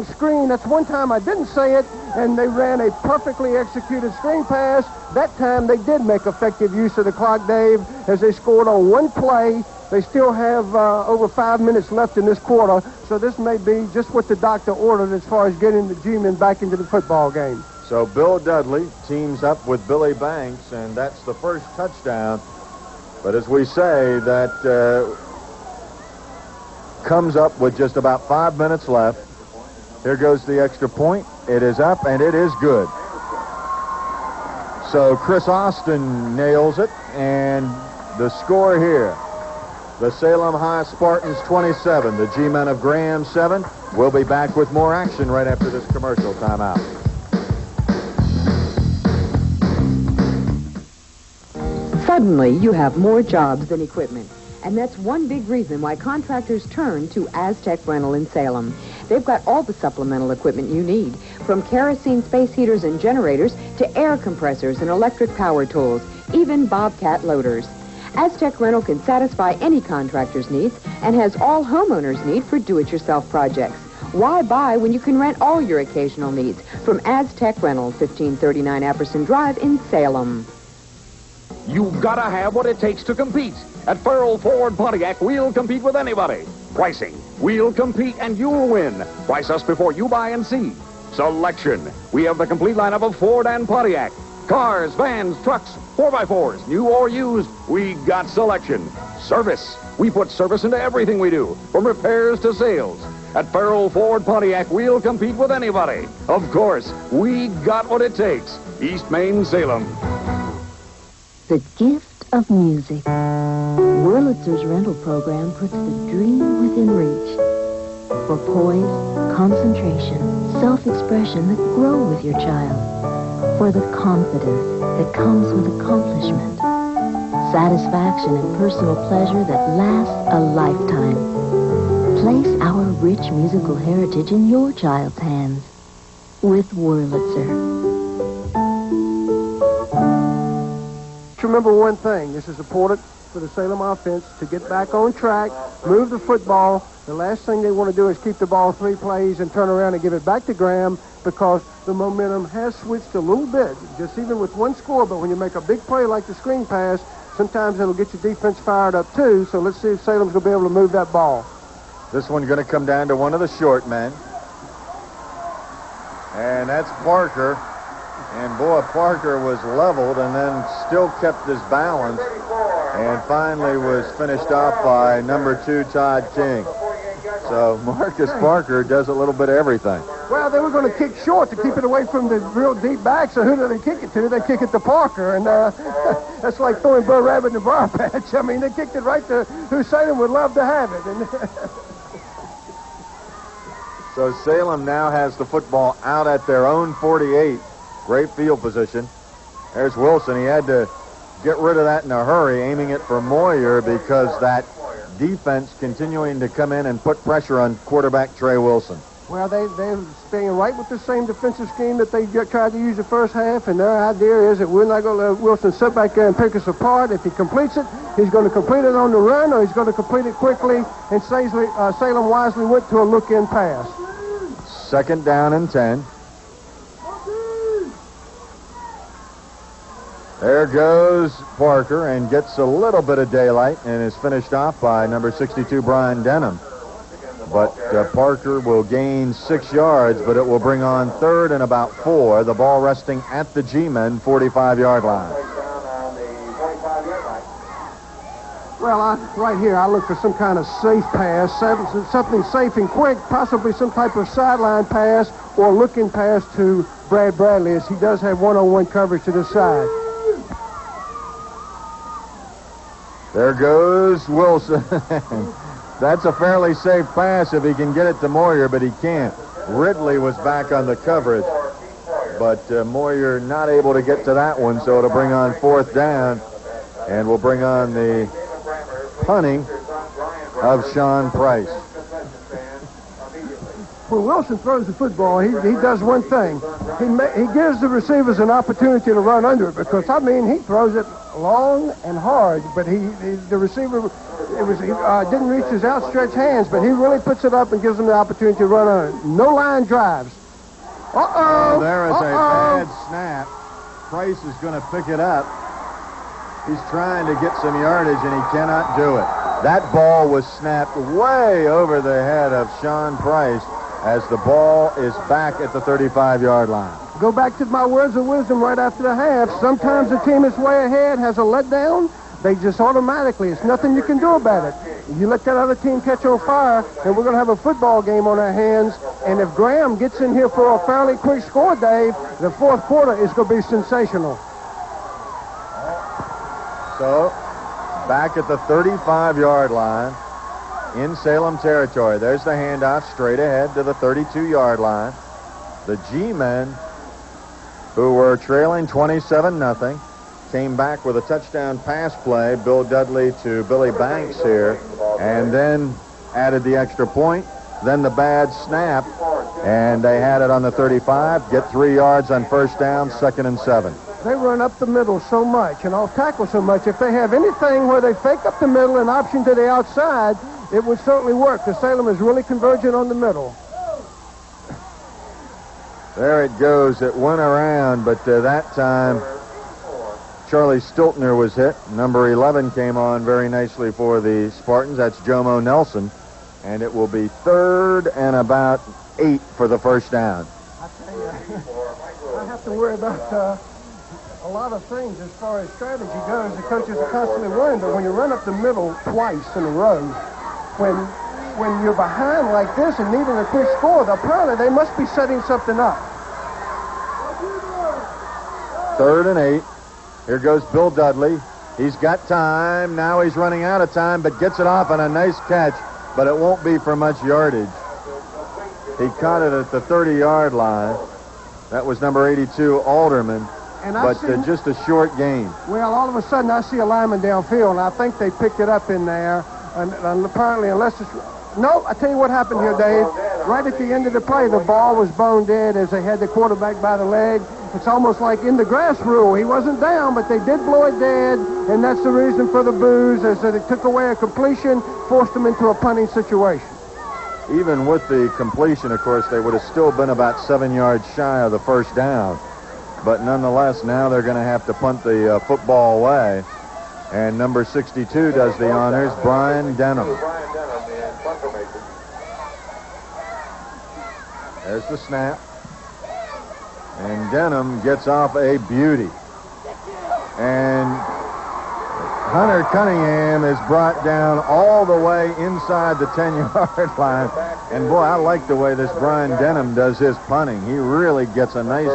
screen. That's one time I didn't say it, and they ran a perfectly executed screen pass. That time they did make effective use of the clock, Dave, as they scored on one play. They still have over 5 minutes left in this quarter, so this may be just what the doctor ordered as far as getting the G-men back into the football game. So Bill Dudley teams up with Billy Banks, and that's the first touchdown. But as we say, that comes up with just about 5 minutes left. Here goes the extra point. It is up, and it is good. So Chris Austin nails it, and the score here, the Salem High Spartans 27, the G-men of Graham 7. We'll be back with more action right after this commercial timeout. Suddenly, you have more jobs than equipment. And that's one big reason why contractors turn to Aztec Rental in Salem. They've got all the supplemental equipment you need, from kerosene space heaters and generators to air compressors and electric power tools, even Bobcat loaders. Aztec Rental can satisfy any contractor's needs and has all homeowners need for do-it-yourself projects. Why buy when you can rent all your occasional needs from Aztec Rental, 1539 Apperson Drive in Salem. You've got to have what it takes to compete. At Farrell Ford Pontiac, we'll compete with anybody. Pricing, we'll compete and you'll win. Price us before you buy and see. Selection, we have the complete lineup of Ford and Pontiac. Cars, vans, trucks, 4x4s, new or used, we got selection. Service, we put service into everything we do, from repairs to sales. At Farrell Ford Pontiac, we'll compete with anybody. Of course, we got what it takes. East Main, Salem. The gift of music. Wurlitzer's rental program puts the dream within reach. For poise, concentration, self-expression that grow with your child. For the confidence that comes with accomplishment. Satisfaction and personal pleasure that lasts a lifetime. Place our rich musical heritage in your child's hands with Wurlitzer. Remember one thing. This is important for the Salem offense to get back on track, move the football. The last thing they want to do is keep the ball 3 plays and turn around and give it back to Graham, because the momentum has switched a little bit, just even with one score. But when you make a big play like the screen pass, sometimes it'll get your defense fired up too. So let's see if Salem's going to be able to move that ball. This one's going to come down to one of the short men. And that's Parker. And boy, Parker was leveled and then still kept his balance and finally was finished off by number 2, Todd King. So Marcus Parker does a little bit of everything. Well, they were going to kick short to keep it away from the real deep back, so who do they kick it to? They kick it to Parker, and that's like throwing Burr Rabbit in the briar patch. I mean, they kicked it right to who Salem would love to have it. And so Salem now has the football out at their own 48. Great field position. There's Wilson. He had to get rid of that in a hurry, aiming it for Moyer, because that defense continuing to come in and put pressure on quarterback Trey Wilson. Well, they're staying right with the same defensive scheme that they tried to use the first half, and their idea is that we're not going to let Wilson sit back there and pick us apart. If he completes it, he's going to complete it on the run, or he's going to complete it quickly, and Salem wisely went to a look-in pass. 2nd down and 10. There goes Parker and gets a little bit of daylight and is finished off by number 62, Brian Denham. But Parker will gain 6 yards, but it will bring on 3rd and about 4. The ball resting at the G-men 45-yard line. Well, right here, I look for some kind of safe pass, something safe and quick, possibly some type of sideline pass or looking pass to Brad Bradley, as he does have one-on-one coverage to the side. There goes Wilson. That's a fairly safe pass if he can get it to Moyer, but he can't. Ridley was back on the coverage, but Moyer not able to get to that one, so it'll bring on 4th down, and we'll bring on the punting of Sean Price. When Wilson throws the football, he does one thing. He gives the receivers an opportunity to run under it, because, I mean, he throws it long and hard, but the receiver didn't reach his outstretched hands, but he really puts it up and gives them the opportunity to run under it. No line drives. Uh-oh! There is a bad snap. Price is going to pick it up. He's trying to get some yardage, and he cannot do it. That ball was snapped way over the head of Sean Price as the ball is back at the 35-yard line. Go back to my words of wisdom right after the half. Sometimes the team is way ahead, has a letdown. They just automatically, it's nothing you can do about it. You let that other team catch on fire, and we're going to have a football game on our hands. And if Graham gets in here for a fairly quick score, Dave, the 4th quarter is going to be sensational. So, back at the 35-yard line in Salem territory. There's the handoff straight ahead to the 32-yard line. The G-men, who were trailing 27-0, came back with a touchdown pass play. Bill Dudley to Billy Banks here, and then added the extra point. Then the bad snap, and they had it on the 35. Get 3 yards on 1st down, 2nd and 7. They run up the middle so much and off tackle so much. If they have anything where they fake up the middle and option to the outside, it would certainly work, because Salem is really convergent on the middle. There it goes. It went around, but that time Charlie Stiltner was hit. Number 11 came on very nicely for the Spartans. That's Jomo Nelson. And it will be 3rd and about 8 for the first down. I tell you, I have to worry about a lot of things as far as strategy goes. The coaches are constantly worrying, but when you run up the middle twice in a row, when you're behind like this and needing a quick score, apparently they must be setting something up. 3rd and 8. Here goes Bill Dudley. He's got time. Now he's running out of time, but gets it off on a nice catch, but it won't be for much yardage. He caught it at the 30-yard line. That was number 82, Alderman, but just a short gain. Well, all of a sudden I see a lineman downfield, and I think they picked it up in there. And apparently, unless it's... No, I tell you what happened here, Dave. Right at the end of the play, the ball was bone dead as they had the quarterback by the leg. It's almost like in the grass rule. He wasn't down, but they did blow it dead, and that's the reason for the boos, is that it took away a completion, forced them into a punting situation. Even with the completion, of course, they would have still been about 7 yards shy of the first down. But nonetheless, now they're going to have to punt the football away. And number 62 does the honors, Brian Denham. There's the snap. And Denham gets off a beauty. And Hunter Cunningham is brought down all the way inside the 10-yard line. And boy, I like the way this Brian Denham does his punting. He really gets a nice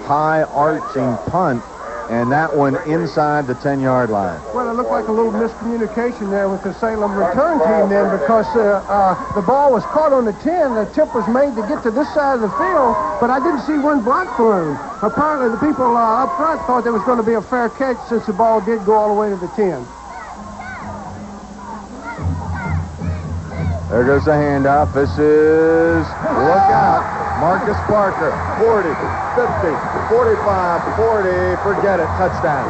high arching punt, and that one inside the 10-yard line. Well, it looked like a little miscommunication there with the Salem return team then, because the ball was caught on the 10. The tip was made to get to this side of the field, but I didn't see one block for him. Apparently, the people up front thought there was going to be a fair catch since the ball did go all the way to the 10. There goes the handoff. This is, look out, Marcus Parker, 40, 50, 45, 40, forget it, touchdown.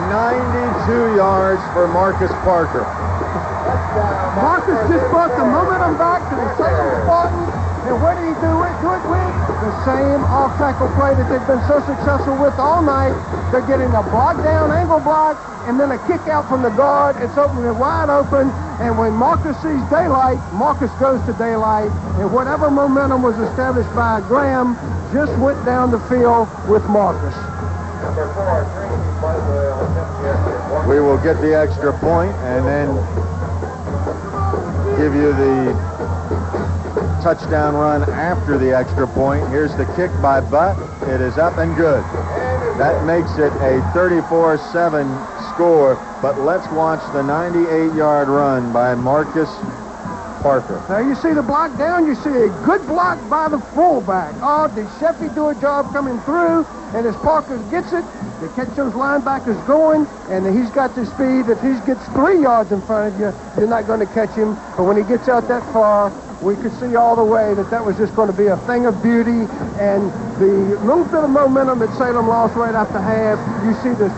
92 yards for Marcus Parker. Marcus just brought the momentum back to the Salem Spartans, and what did he do it with? The same off-tackle play that they've been so successful with all night. They're getting a block down, angle block, and then a kick out from the guard. It's opening it wide open, and when Marcus sees daylight, Marcus goes to daylight, and whatever momentum was established by Graham just went down the field with Marcus. We will get the extra point and then give you the touchdown run after the extra point. Here's the kick by Butt. It is up and good. That makes it a 34-7 score, but let's watch the 98-yard run by Marcus Parker. Now you see the block down, you see a good block by the fullback. Oh, did Sheffy do a job coming through? And as Parker gets it, they catch those linebackers going, and he's got the speed. If he gets 3 yards in front of you, you're not going to catch him. But when he gets out that far, we could see all the way that was just going to be a thing of beauty. And the little bit of momentum that Salem lost right after half, you see the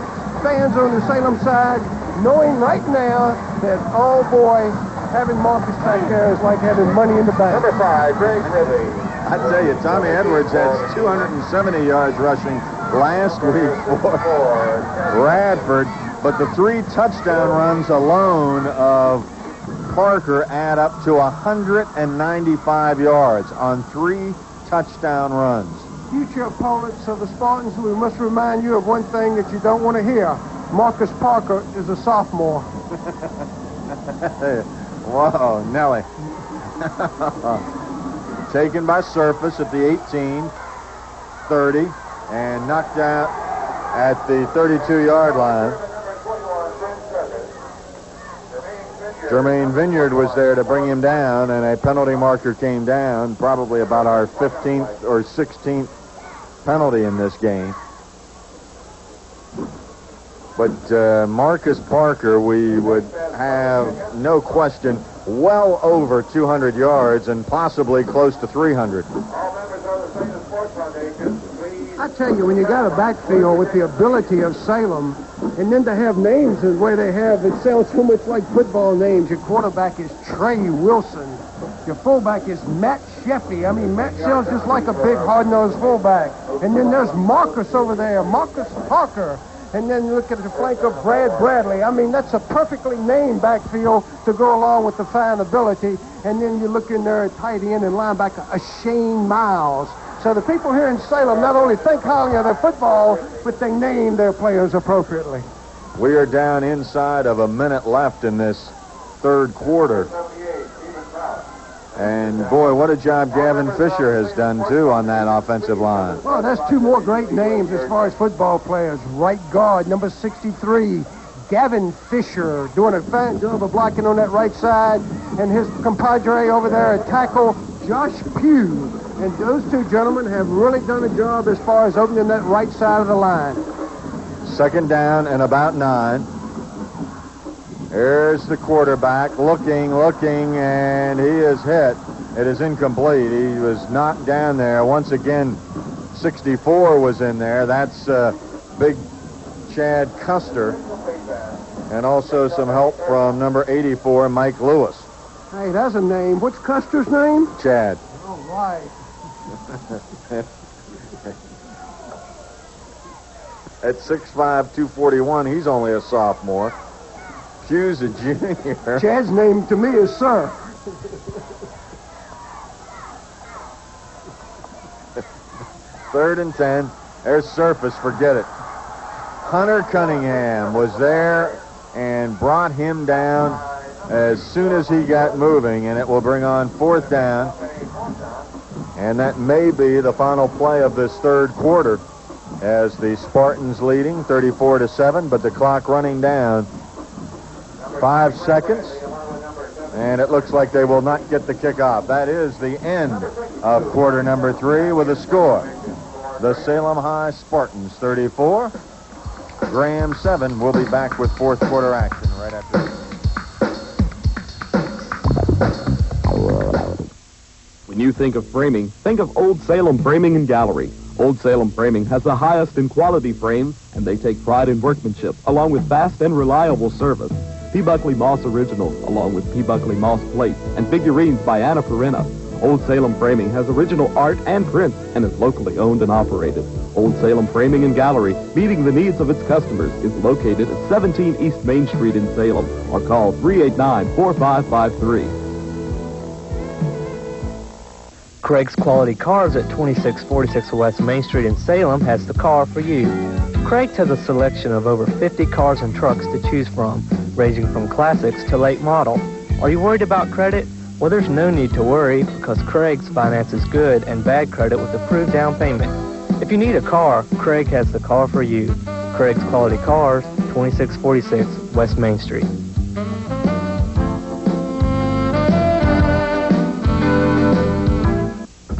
fans on the Salem side knowing right now that, oh boy, having Marcus back there is like having money in the bank. Number 5, Greg Ridley. I tell you, Tommy Edwards has 270 yards rushing last week for Radford, but the 3 touchdown runs alone of Parker add up to 195 yards on 3 touchdown runs. Future opponents of the Spartans, we must remind you of one thing that you don't want to hear. Marcus Parker is a sophomore. Whoa, Nelly. Taken by surface at the 18, 30, and knocked out at the 32-yard line. Jermaine Vineyard was there to bring him down, and a penalty marker came down, probably about our 15th or 16th penalty in this game. But Marcus Parker, we would have no question well over 200 yards and possibly close to 300. I tell you, when you got a backfield with the ability of Salem, and then to have names the way they have, it sounds so much like football names. Your quarterback is Trey Wilson. Your fullback is Matt Sheffy. I mean, Matt sounds just like a big hard-nosed fullback. And then there's Marcus over there, Marcus Parker. And then you look at the flanker, Brad Bradley. I mean, that's a perfectly named backfield to go along with the fine ability. And then you look in there at tight end and linebacker, Shane Miles. So the people here in Salem not only think highly of their football, but they name their players appropriately. We are down inside of a minute left in this third quarter. And, boy, what a job Gavin Fisher has done, too, on that offensive line. Well, that's two more great names as far as football players. Right guard, number 63, Gavin Fisher, doing a fine job of blocking on that right side. And his compadre over there at tackle, Josh Pugh. And those two gentlemen have really done a job as far as opening that right side of the line. Second down and about 9. There's the quarterback looking, and he is hit. It is incomplete. He was knocked down there. Once again, 64 was in there. That's big Chad Custer. And also some help from number 84, Mike Lewis. Hey, that's a name. What's Custer's name? Chad. All right. At 6'5", 241, he's only a sophomore. Pugh's a junior. Chad's name to me is Sir. Third and 10. There's surface. Forget it. Hunter Cunningham was there and brought him down as soon as he got moving, and it will bring on fourth down. And that may be the final play of this third quarter as the Spartans leading 34-7, but the clock running down. 5 seconds, and it looks like they will not get the kickoff. That is the end of quarter number 3 with a score. The Salem High Spartans 34, Graham 7. We'll be back with fourth quarter action right after this. When you think of framing, think of Old Salem Framing and Gallery. Old Salem Framing has the highest in quality frames, and they take pride in workmanship, along with fast and reliable service. P. Buckley Moss Originals, along with P. Buckley Moss plates and figurines by Anna Perina. Old Salem Framing has original art and prints and is locally owned and operated. Old Salem Framing and Gallery, meeting the needs of its customers, is located at 17 East Main Street in Salem, or call 389-4553. Craig's Quality Cars at 2646 West Main Street in Salem has the car for you. Craig's has a selection of over 50 cars and trucks to choose from, ranging from classics to late model. Are you worried about credit? Well, there's no need to worry because Craig's finances good and bad credit with approved down payment. If you need a car, Craig has the car for you. Craig's Quality Cars, 2646 West Main Street.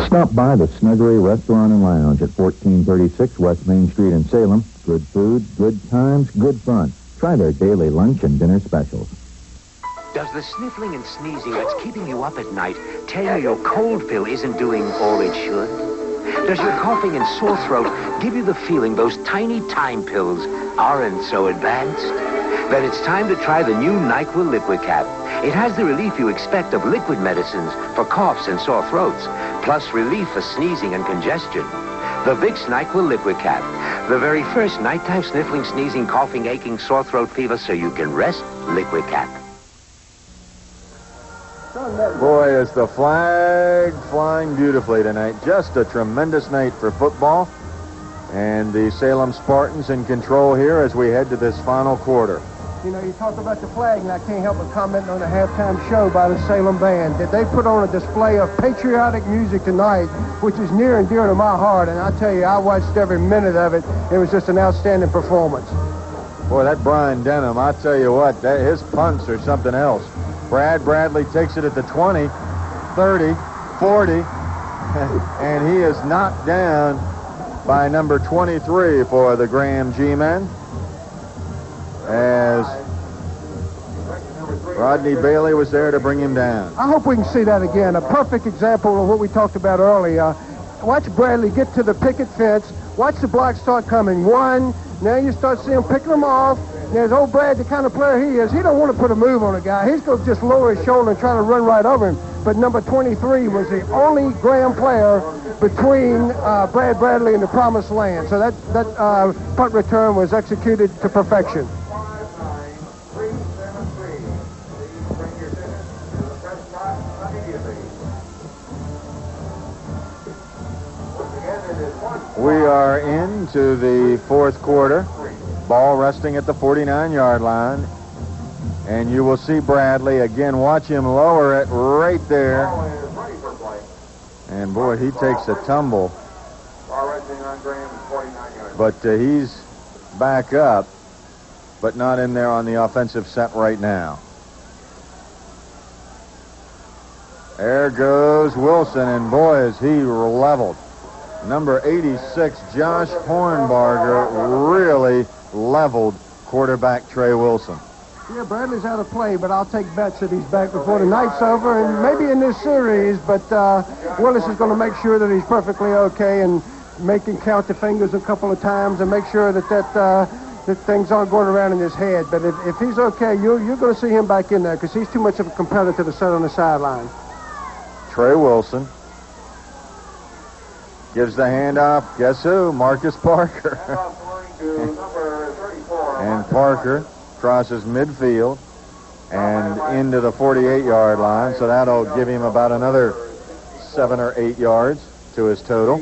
Stop by the Snuggery Restaurant and Lounge at 1436 West Main Street in Salem. Good food, good times, good fun. Try their daily lunch and dinner specials. Does the sniffling and sneezing that's keeping you up at night tell you your cold pill isn't doing all it should? Does your coughing and sore throat give you the feeling those tiny time pills aren't so advanced? Then it's time to try the new NyQuil Liquid Cap. It has the relief you expect of liquid medicines for coughs and sore throats, plus relief for sneezing and congestion. The Vicks NyQuil Liquid Cap, the very first nighttime sniffling, sneezing, coughing, aching, sore throat, fever, so you can rest. Liquid Cap. Boy, is the flag flying beautifully tonight. Just a tremendous night for football. And the Salem Spartans in control here as we head to this final quarter. You know, you talk about the flag, and I can't help but comment on the halftime show by the Salem Band. Did they put on a display of patriotic music tonight, which is near and dear to my heart, and I tell you, I watched every minute of it. It was just an outstanding performance. Boy, that Brian Denham, I tell you what, his punts are something else. Brad Bradley takes it at the 20, 30, 40, and he is knocked down by number 23 for the Graham G-men, as Rodney Bailey was there to bring him down. I hope we can see that again. A perfect example of what we talked about earlier. Watch Bradley get to the picket fence. Watch the blocks start coming. One. Now you start seeing him picking them off. There's old Brad, the kind of player he is. He don't want to put a move on a guy. He's going to just lower his shoulder and try to run right over him. but number 23 was the only Graham player between Brad Bradley and the Promised Land. So that punt return was executed to perfection. We are into the fourth quarter. Ball resting at the 49-yard line. And you will see Bradley again. Watch him lower it right there. And boy, he takes a tumble. But he's back up, but not in there on the offensive set right now. There goes Wilson, and boy, is he leveled. Number 86, Josh Hornbarger, really leveled quarterback Trey Wilson. Yeah, Bradley's out of play, but I'll take bets that he's back before the night's over, and maybe in this series, but Willis is going to make sure that he's perfectly okay and make him count the fingers a couple of times and make sure that things aren't going around in his head. But if he's okay, you're going to see him back in there because he's too much of a competitor to sit on the sideline. Trey Wilson gives the handoff. Guess who? Marcus Parker. And Parker crosses midfield and into the 48-yard line, so that'll give him about another 7 or 8 yards to his total.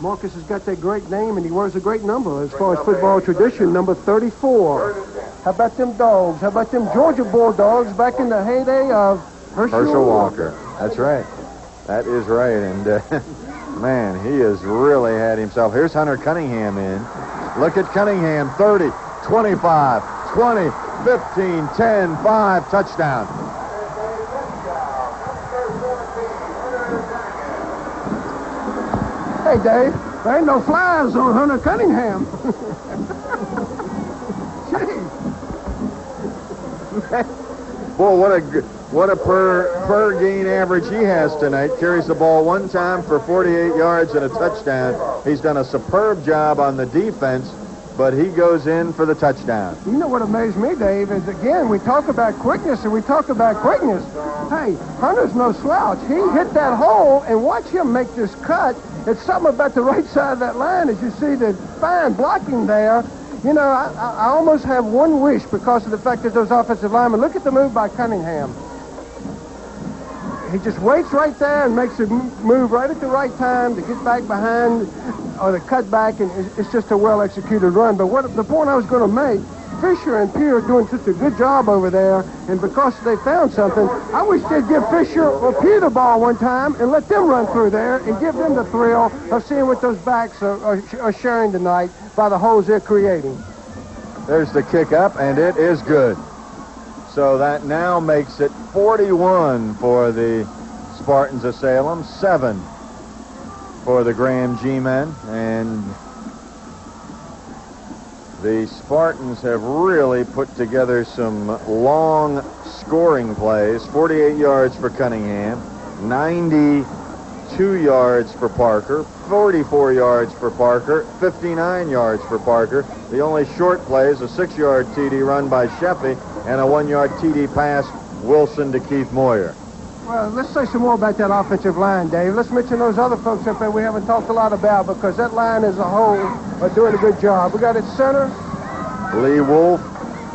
Marcus has got that great name, and he wears a great number as far as football tradition, number 34. How about them dogs? How about them Georgia Bulldogs back in the heyday of Herschel Walker? That's right. That is right, and man, he has really had himself. Here's Hunter Cunningham in. Look at Cunningham, 30, 25, 20, 15, 10, 5, touchdown. Hey, Dave, there ain't no flies on Hunter Cunningham. Boy, what a per gain average he has tonight. Carries the ball one time for 48 yards and a touchdown. He's done a superb job on the defense, but he goes in for the touchdown. You know what amazed me, Dave, is again, we talk about quickness and we talk about quickness. Hey, Hunter's no slouch. He hit that hole, and watch him make this cut. It's something about the right side of that line as you see the fine blocking there. You know, I almost have one wish because of the fact that those offensive linemen, look at the move by Cunningham. He just waits right there and makes a move right at the right time to get back behind or to cut back, and it's just a well-executed run. But the point I was going to make, Fisher and Pierre are doing such a good job over there, and because they found something, I wish they'd give Fisher or Pierre the ball one time and let them run through there and give them the thrill of seeing what those backs are sharing tonight by the holes they're creating. There's the kick up, and it is good. So that now makes it 41 for the Spartans of Salem, 7 for the Graham G-men, and the Spartans have really put together some long scoring plays. 48 yards for Cunningham, 92 yards for Parker, 44 yards for Parker, 59 yards for Parker. The only short play is a 6-yard TD run by Sheffy and a 1-yard TD pass, Wilson to Keith Moyer. Well, let's say some more about that offensive line, Dave. Let's mention those other folks up there we haven't talked a lot about because that line as a whole are doing a good job. We got at center Lee Wolf,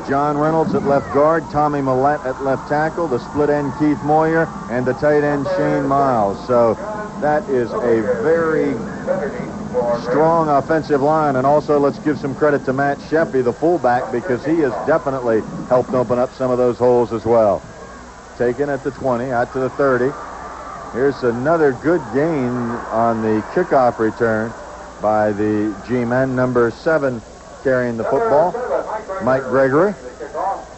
John Reynolds at left guard, Tommy Millette at left tackle, the split end Keith Moyer, and the tight end Shane Miles. So that is a very strong offensive line. And also let's give some credit to Matt Sheffy, the fullback, because he has definitely helped open up some of those holes as well. Taken at the 20, out to the 30. Here's another good gain on the kickoff return by the G-men. Number 7 carrying the football, Mike Gregory.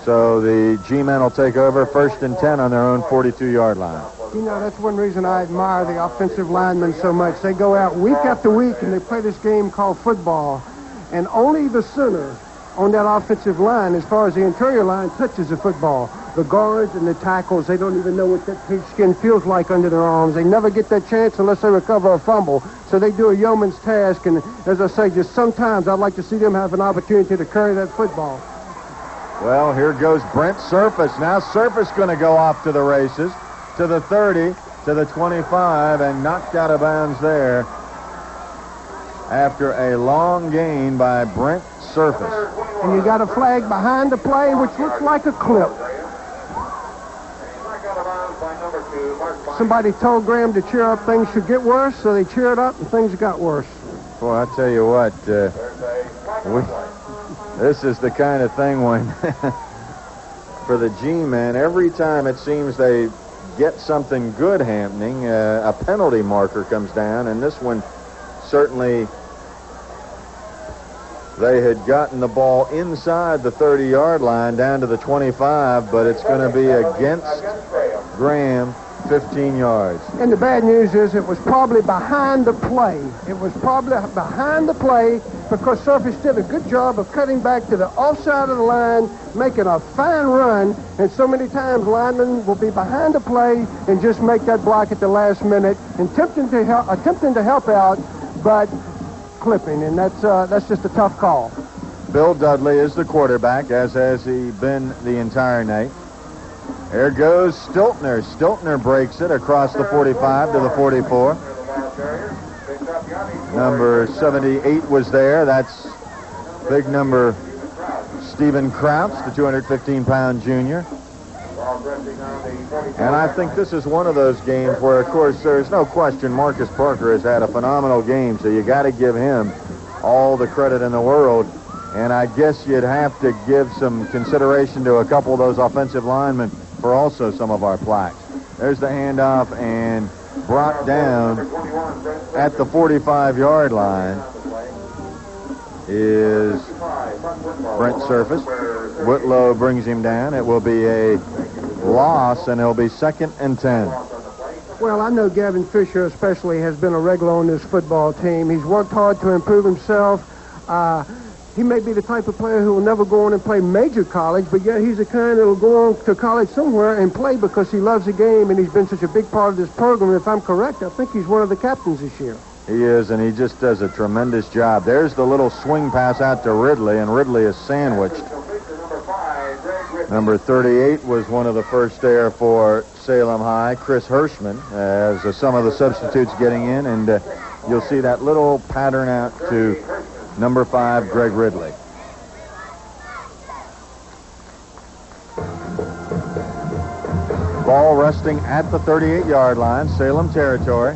So the G-men will take over 1st and 10 on their own 42-yard line. You know, that's one reason I admire the offensive linemen so much. They go out week after week and they play this game called football, and only the center on that offensive line, as far as the interior line, touches the football. The guards and the tackles, they don't even know what that pigskin feels like under their arms. They never get that chance unless they recover a fumble. So they do a yeoman's task, and as I say, just sometimes I'd like to see them have an opportunity to carry that football. Well, here goes Brent Surface. Now Surface going to go off to the races. to the 30, to the 25, and knocked out of bounds there after a long gain by Brent Surface. And you got a flag behind the play, which looks like a clip. Somebody told Graham to cheer up, things should get worse, so they cheered up, and things got worse. Boy, I tell you what, this is the kind of thing when, for the G-men, every time it seems they get something good happening, a penalty marker comes down, and this one certainly, they had gotten the ball inside the 30-yard line down to the 25, but it's going to be against Graham, 15 yards. And the bad news is it was probably behind the play. It was probably behind the play because Surface did a good job of cutting back to the offside of the line, making a fine run, and so many times linemen will be behind the play and just make that block at the last minute, and attempting to help out, but clipping, and that's just a tough call. Bill Dudley is the quarterback, as has he been the entire night. There goes Stiltner. Stiltner breaks it across the 45 to the 44. Number 78 was there. That's big number Stephen Crouch, the 215-pound junior. And I think this is one of those games where, of course, there's no question Marcus Parker has had a phenomenal game, so you got to give him all the credit in the world. And I guess you'd have to give some consideration to a couple of those offensive linemen for also some of our plaques. There's the handoff, and brought down at the 45-yard line is Brent Surface. Whitlow brings him down. It will be a loss, and it'll be 2nd and 10. Well, I know Gavin Fisher especially has been a regular on this football team. He's worked hard to improve himself. He may be the type of player who will never go on and play major college, but yet he's the kind that will go on to college somewhere and play because he loves the game, and he's been such a big part of this program. If I'm correct, I think he's one of the captains this year. He is, and he just does a tremendous job. There's the little swing pass out to Ridley, and Ridley is sandwiched. Number 38 was one of the first there for Salem High, Chris Hirschman, as some of the substitutes getting in, and you'll see that little pattern out to number 5, Greg Ridley. Ball resting at the 38-yard line, Salem territory.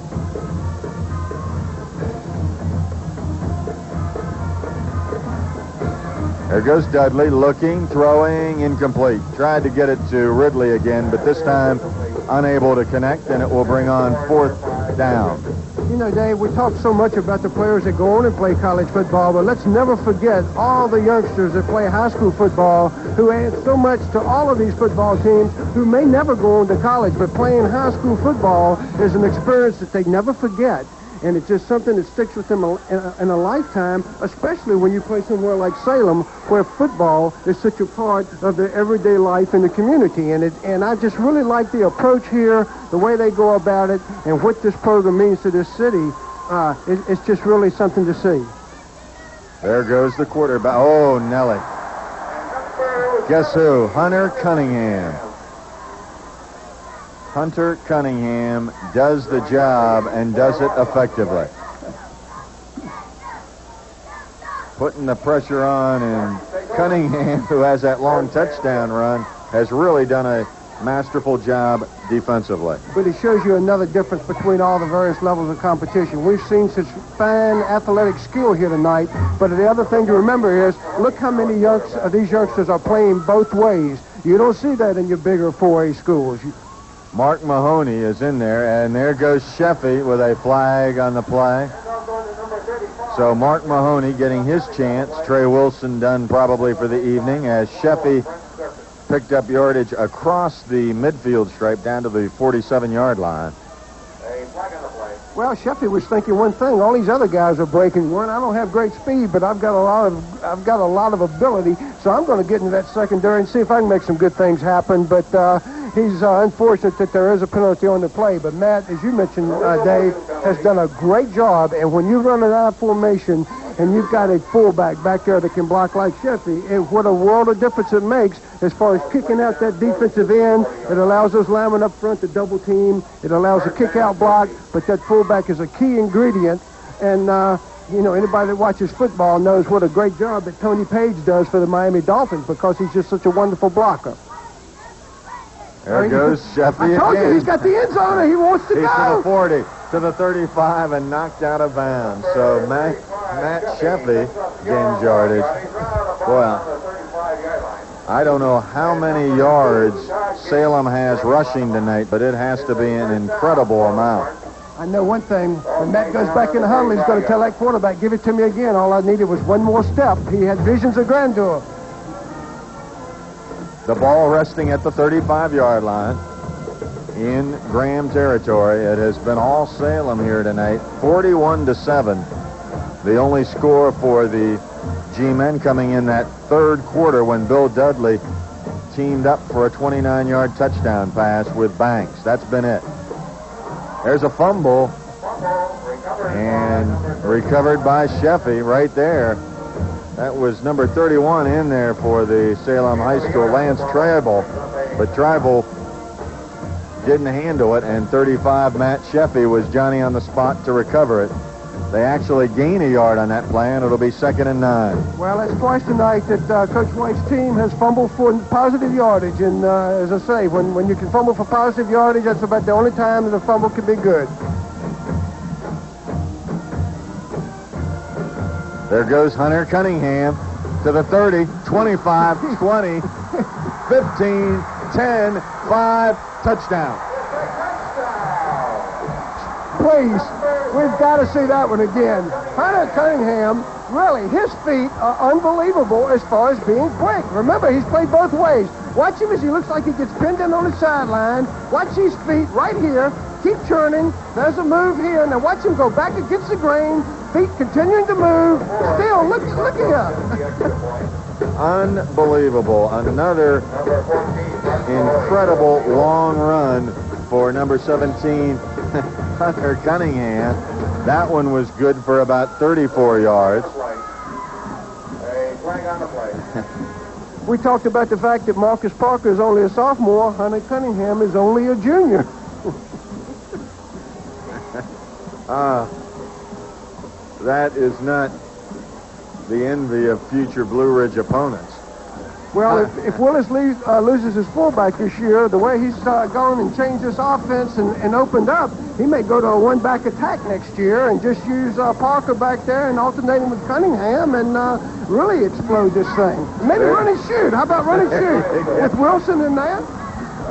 There goes Dudley, looking, throwing, incomplete. Tried to get it to Ridley again, but this time unable to connect, and it will bring on 4th down. You know, Dave, we talk so much about the players that go on and play college football, but let's never forget all the youngsters that play high school football who add so much to all of these football teams who may never go on to college, but playing high school football is an experience that they never forget. And it's just something that sticks with them in a lifetime, especially when you play somewhere like Salem, where football is such a part of their everyday life in the community. And I just really like the approach here, the way they go about it, and what this program means to this city. It's just really something to see. There goes the quarterback. Oh, Nelly. Guess who? Hunter Cunningham. Hunter Cunningham does the job and does it effectively. Putting the pressure on, and Cunningham, who has that long touchdown run, has really done a masterful job defensively. But it shows you another difference between all the various levels of competition. We've seen such fine athletic skill here tonight, but the other thing to remember is, look how many these youngsters are playing both ways. You don't see that in your bigger 4A schools. Mark Mahoney is in there, and there goes Sheffy with a flag on the play. So Mark Mahoney getting his chance. Trey Wilson done probably for the evening, as Sheffy picked up yardage across the midfield stripe down to the 47-yard line. Well, Sheffy was thinking one thing. All these other guys are breaking one. I don't have great speed, but I've got a lot of ability. So I'm going to get into that secondary and see if I can make some good things happen. But he's unfortunate that there is a penalty on the play. But Matt, as you mentioned, Dave, has done a great job. And when you run an I formation and you've got a fullback back there that can block like Sheffy, what a world of difference it makes as far as kicking out that defensive end. It allows those linemen up front to double team. It allows a kick-out block, but that fullback is a key ingredient. And, anybody that watches football knows what a great job that Tony Page does for the Miami Dolphins because he's just such a wonderful blocker. There goes Sheffy. I told you, he's got the end zone and he wants to He's go. to the 40, to the 35, and knocked out of bounds. So Matt Sheffy gains yardage. Well, I don't know how many yards Salem has rushing tonight, but it has to be an incredible amount. I know one thing. When Matt goes back in the huddle, he's going to tell that quarterback, give it to me again. All I needed was one more step. He had visions of grandeur. The ball resting at the 35-yard line in Graham territory. It has been all Salem here tonight, 41-7. The only score for the G-men coming in that third quarter when Bill Dudley teamed up for a 29-yard touchdown pass with Banks. That's been it. There's a fumble, and recovered by Sheffy right there. That was number 31 in there for the Salem High School, Lance Tribal. But Tribal didn't handle it, and 35, Matt Sheffy, was Johnny on the spot to recover it. They actually gain a yard on that play, and it'll be 2nd and 9. Well, it's twice tonight that Coach White's team has fumbled for positive yardage. And as I say, when you can fumble for positive yardage, that's about the only time that a fumble can be good. There goes Hunter Cunningham to the 30, 25, 20, 15, 10, 5, touchdown. Please, we've got to see that one again. Hunter Cunningham, really, his feet are unbelievable as far as being quick. Remember, he's played both ways. Watch him as he looks like he gets pinned in on the sideline. Watch his feet right here. Keep churning. There's a move here. Now watch him go back against the grain. Feet continuing to move. Still, look here. Unbelievable. Another incredible long run for number 17, Hunter Cunningham. That one was good for about 34 yards. We talked about the fact that Marcus Parker is only a sophomore. Hunter Cunningham is only a junior. That is not the envy of future Blue Ridge opponents. Well, if Willis loses his fullback this year, the way he's gone and changed this offense and opened up, he may go to a one-back attack next year and just use Parker back there and alternate him with Cunningham and really explode this thing. Maybe run and shoot. How about run and shoot with Wilson in there?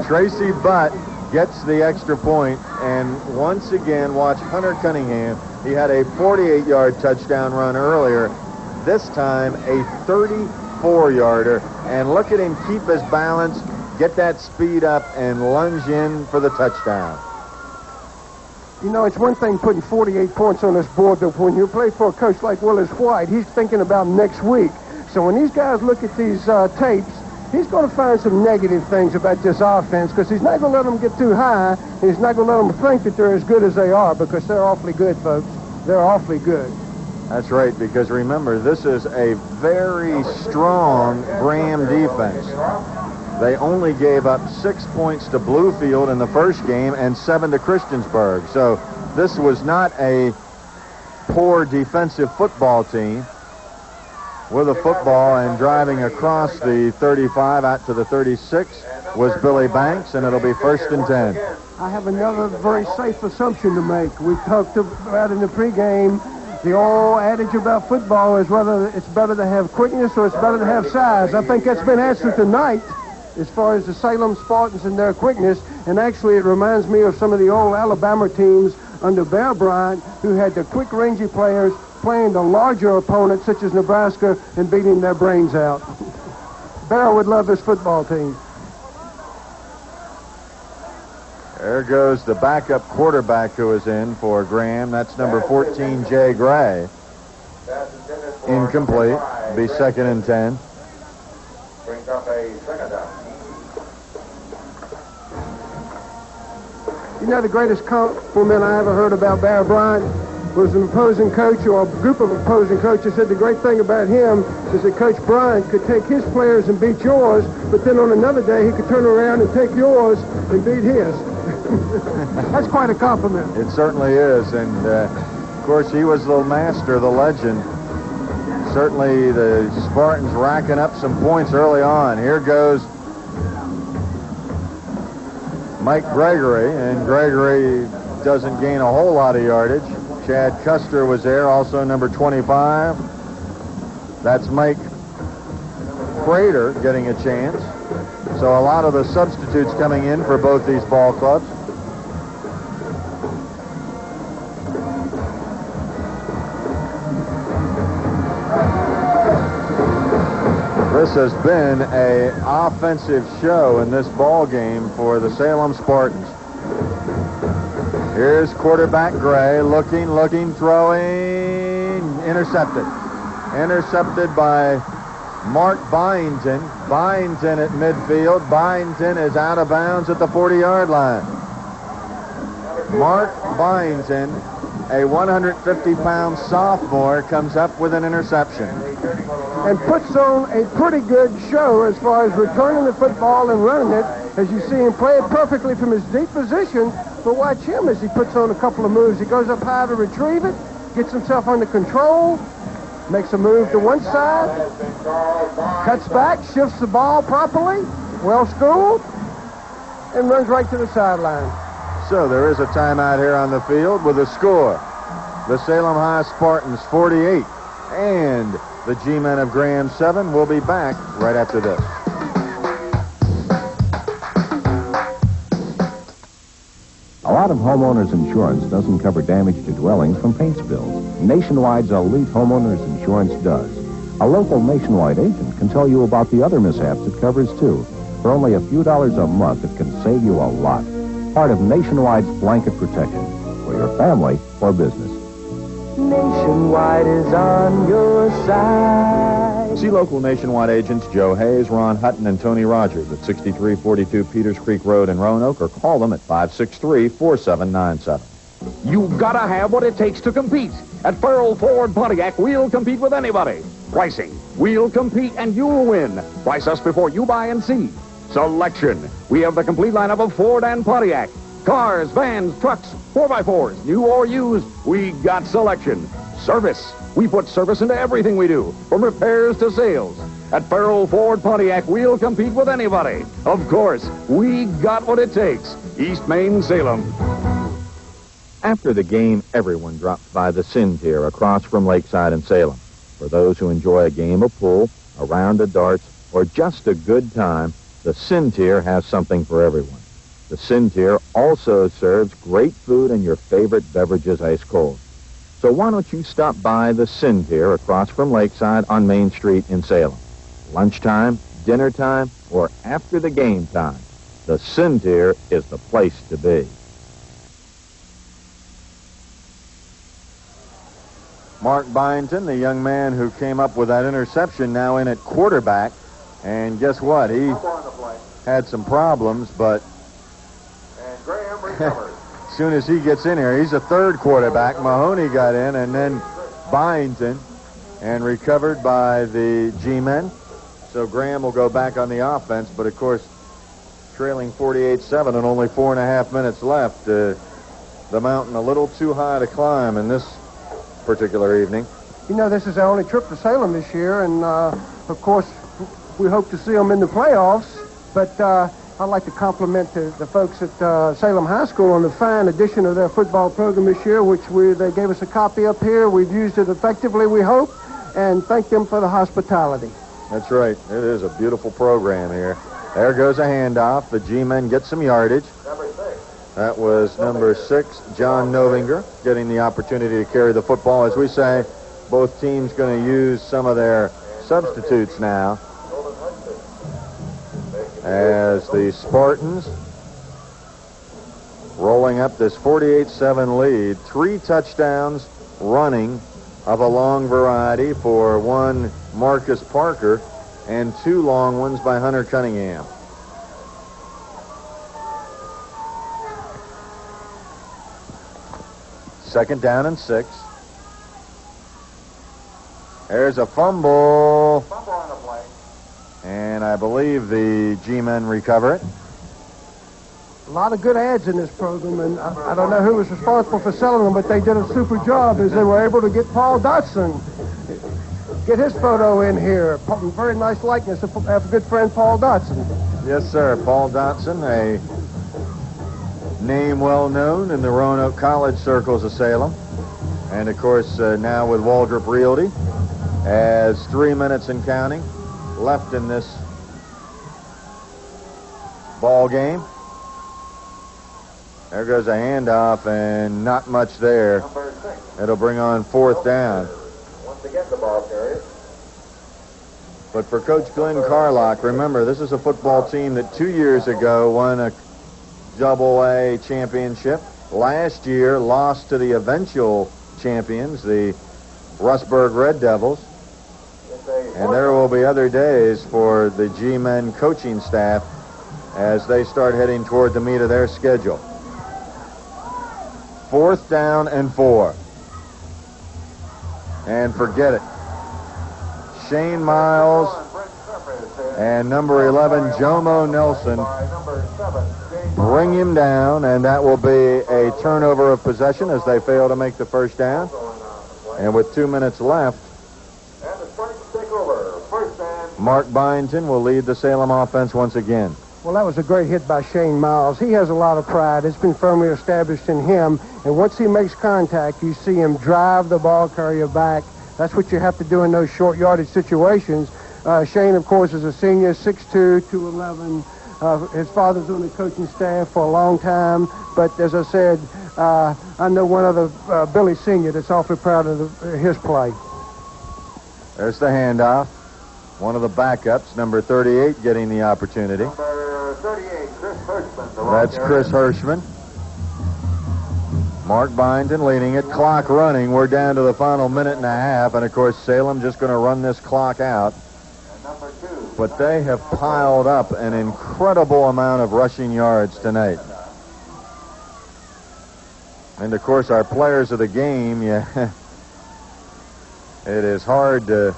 Tracy Butt gets the extra point, and once again, watch Hunter Cunningham. He had a 48-yard touchdown run earlier. This time, a 34-yarder. And look at him keep his balance, get that speed up, and lunge in for the touchdown. You know, it's one thing putting 48 points on this board, but when you play for a coach like Willis White, he's thinking about next week. So when these guys look at these tapes, he's going to find some negative things about this offense because he's not going to let them get too high, and he's not going to let them think that they're as good as they are because they're awfully good, folks. They're awfully good. That's right, because remember, this is a very strong Graham defense. They only gave up 6 points to Bluefield in the first game and 7 to Christiansburg. So this was not a poor defensive football team. With a football and driving across the 35 out to the 36 was Billy Banks, and it'll be 1st and 10. I have another very safe assumption to make. We talked about in the pregame, the old adage about football is whether it's better to have quickness or it's better to have size. I think that's been answered tonight as far as the Salem Spartans and their quickness, and actually it reminds me of some of the old Alabama teams under Bear Bryant who had the quick, rangy players playing the larger opponents such as Nebraska and beating their brains out. Bear would love this football team. There goes the backup quarterback who is in for Graham. That's number 14, Jay Gray. Incomplete. Be 2nd and 10. Brings up a 2nd down. You know, the greatest compliment I ever heard about Barry Bryant was an opposing coach or a group of opposing coaches said the great thing about him is that Coach Bryant could take his players and beat yours, but then on another day he could turn around and take yours and beat his. That's quite a compliment. It certainly is, and of course he was the master, the legend. Certainly the Spartans racking up some points early on. Here goes Mike Gregory, and Gregory doesn't gain a whole lot of yardage. Chad Custer was there, also number 25. That's Mike Prater getting a chance. So a lot of the substitutes coming in for both these ball clubs. This has been an offensive show in this ball game for the Salem Spartans. Here's quarterback Gray, looking, throwing, intercepted. Intercepted by Mark Byington. Byington at midfield. Byington is out of bounds at the 40-yard line. Mark Byington, a 150-pound sophomore, comes up with an interception. And puts on a pretty good show as far as returning the football and running it, as you see him play it perfectly from his deep position. But watch him as he puts on a couple of moves. He goes up high to retrieve it, gets himself under control, makes a move to one side, cuts back, shifts the ball properly, well schooled, and runs right to the sideline. So there is a timeout here on the field with a score. The Salem High Spartans 48 and the G-Men of Graham 7. We'll be back right after this. A lot of homeowners insurance doesn't cover damage to dwellings from paint spills. Nationwide's Elite Homeowners Insurance does. A local Nationwide agent can tell you about the other mishaps it covers too. For only a few dollars a month, it can save you a lot. Part of Nationwide's blanket protection for your family or business. Nationwide is on your side. See local Nationwide agents Joe Hayes, Ron Hutton, and Tony Rogers at 6342 Peters Creek Road in Roanoke, or call them at 563-4797. You've got to have what it takes to compete. At Farrell Ford Pontiac, we'll compete with anybody. Pricing, we'll compete and you'll win. Price us before you buy and see. Selection, we have the complete lineup of Ford and Pontiac. Cars, vans, trucks, 4x4s, new or used, we got selection. Service, we put service into everything we do, from repairs to sales. At Farrell Ford Pontiac, we'll compete with anybody. Of course, we got what it takes. East Main, Salem. After the game, everyone drops by the Sin Tier across from Lakeside and Salem. For those who enjoy a game of pool, a round of darts, or just a good time, the Sin Tier has something for everyone. The Sin Tier also serves great food and your favorite beverages ice cold. So why don't you stop by the Sin Tier across from Lakeside on Main Street in Salem? Lunchtime, dinner time, or after the game time, the Sin Tier is the place to be. Mark Byington, the young man who came up with that interception, now in at quarterback. And guess what? He had some problems, but as soon as he gets in here, he's a third quarterback. Mahoney got in, and then Byington, and recovered by the G-Men. So Graham will go back on the offense, but of course, trailing 48-7 and only 4.5 minutes left. The mountain a little too high to climb in this particular evening. You know, this is our only trip to Salem this year, and of course, we hope to see them in the playoffs, but I'd like to compliment the folks at Salem High School on the fine addition of their football program this year, which they gave us a copy up here. We've used it effectively, we hope, and thank them for the hospitality. That's right. It is a beautiful program here. There goes a handoff. The G-Men get some yardage. That was number 6, John Novinger, getting the opportunity to carry the football. As we say, both teams going to use some of their substitutes now, as the Spartans rolling up this 48-7 lead. 3 touchdowns running of a long variety for one Marcus Parker and 2 long ones by Hunter Cunningham. Second down and 6. There's a fumble. Fumble on the play. And I believe the G-men recover it. A lot of good ads in this program, and I don't know who was responsible for selling them, but they did a super job as they were able to get Paul Dotson, get his photo in here. Very nice likeness of our good friend Paul Dotson. Yes, sir. Paul Dotson, a name well known in the Roanoke College circles of Salem. And, of course, now with Waldrop Realty, as 3 minutes and counting left in this ball game. There goes a handoff, and not much there. It'll bring on 4th down. Once again, the ball carrier. But for Coach Glenn Carlock, remember, this is a football team that 2 years ago won a Double-A championship. Last year lost to the eventual champions, the Rustburg Red Devils. And there will be other days for the G-men coaching staff as they start heading toward the meat of their schedule. 4th down and 4. And forget it. Shane Miles and number 11, Jomo Nelson, bring him down, and that will be a turnover of possession as they fail to make the first down. And with 2 minutes left, Mark Byington will lead the Salem offense once again. Well, that was a great hit by Shane Miles. He has a lot of pride. It's been firmly established in him. And once he makes contact, you see him drive the ball carrier back. That's what you have to do in those short yardage situations. Shane, of course, is a senior, 6'2", 211. His father's on the coaching staff for a long time. But as I said, I know one other, Billy Sr., that's awfully proud of his play. There's the handoff. One of the backups, number 38, getting the opportunity. Number 38, Chris Hirschman. That's Chris Hirschman. Mark Byington leading it. Clock running. We're down to the final minute and a half. And, of course, Salem just going to run this clock out. But they have piled up an incredible amount of rushing yards tonight. And, of course, our players of the game, it is hard to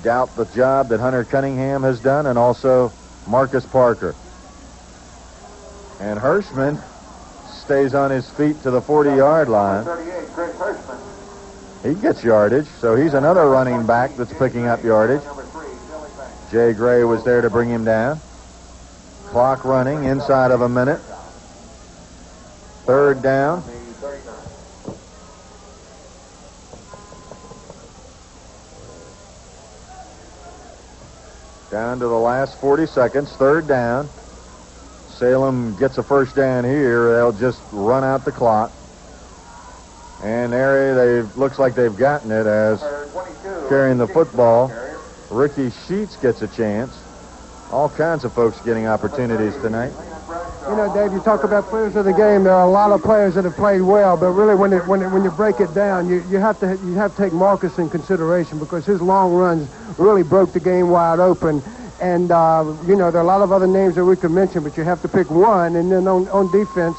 doubt the job that Hunter Cunningham has done, and also Marcus Parker. And Hirschman stays on his feet to the 40-yard line. 38, Chris Hirschman. He gets yardage, so he's another running back that's picking up yardage. Jay Gray was there to bring him down. Clock running inside of a minute. 3rd down. Down to the last 40 seconds. 3rd down. Salem gets a first down here. They'll just run out the clock. And there, looks like they've gotten it as carrying the football. Ricky Sheets gets a chance. All kinds of folks getting opportunities tonight. You know, Dave, you talk about players of the game. There are a lot of players that have played well, but really, when you break it down, you have to take Marcus in consideration because his long runs really broke the game wide open. And you know, there are a lot of other names that we could mention, but you have to pick one. And then on defense,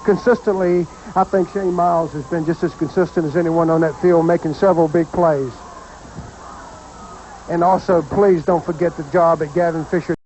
consistently, I think Shane Miles has been just as consistent as anyone on that field, making several big plays. And also, please don't forget the job that Gavin Fisher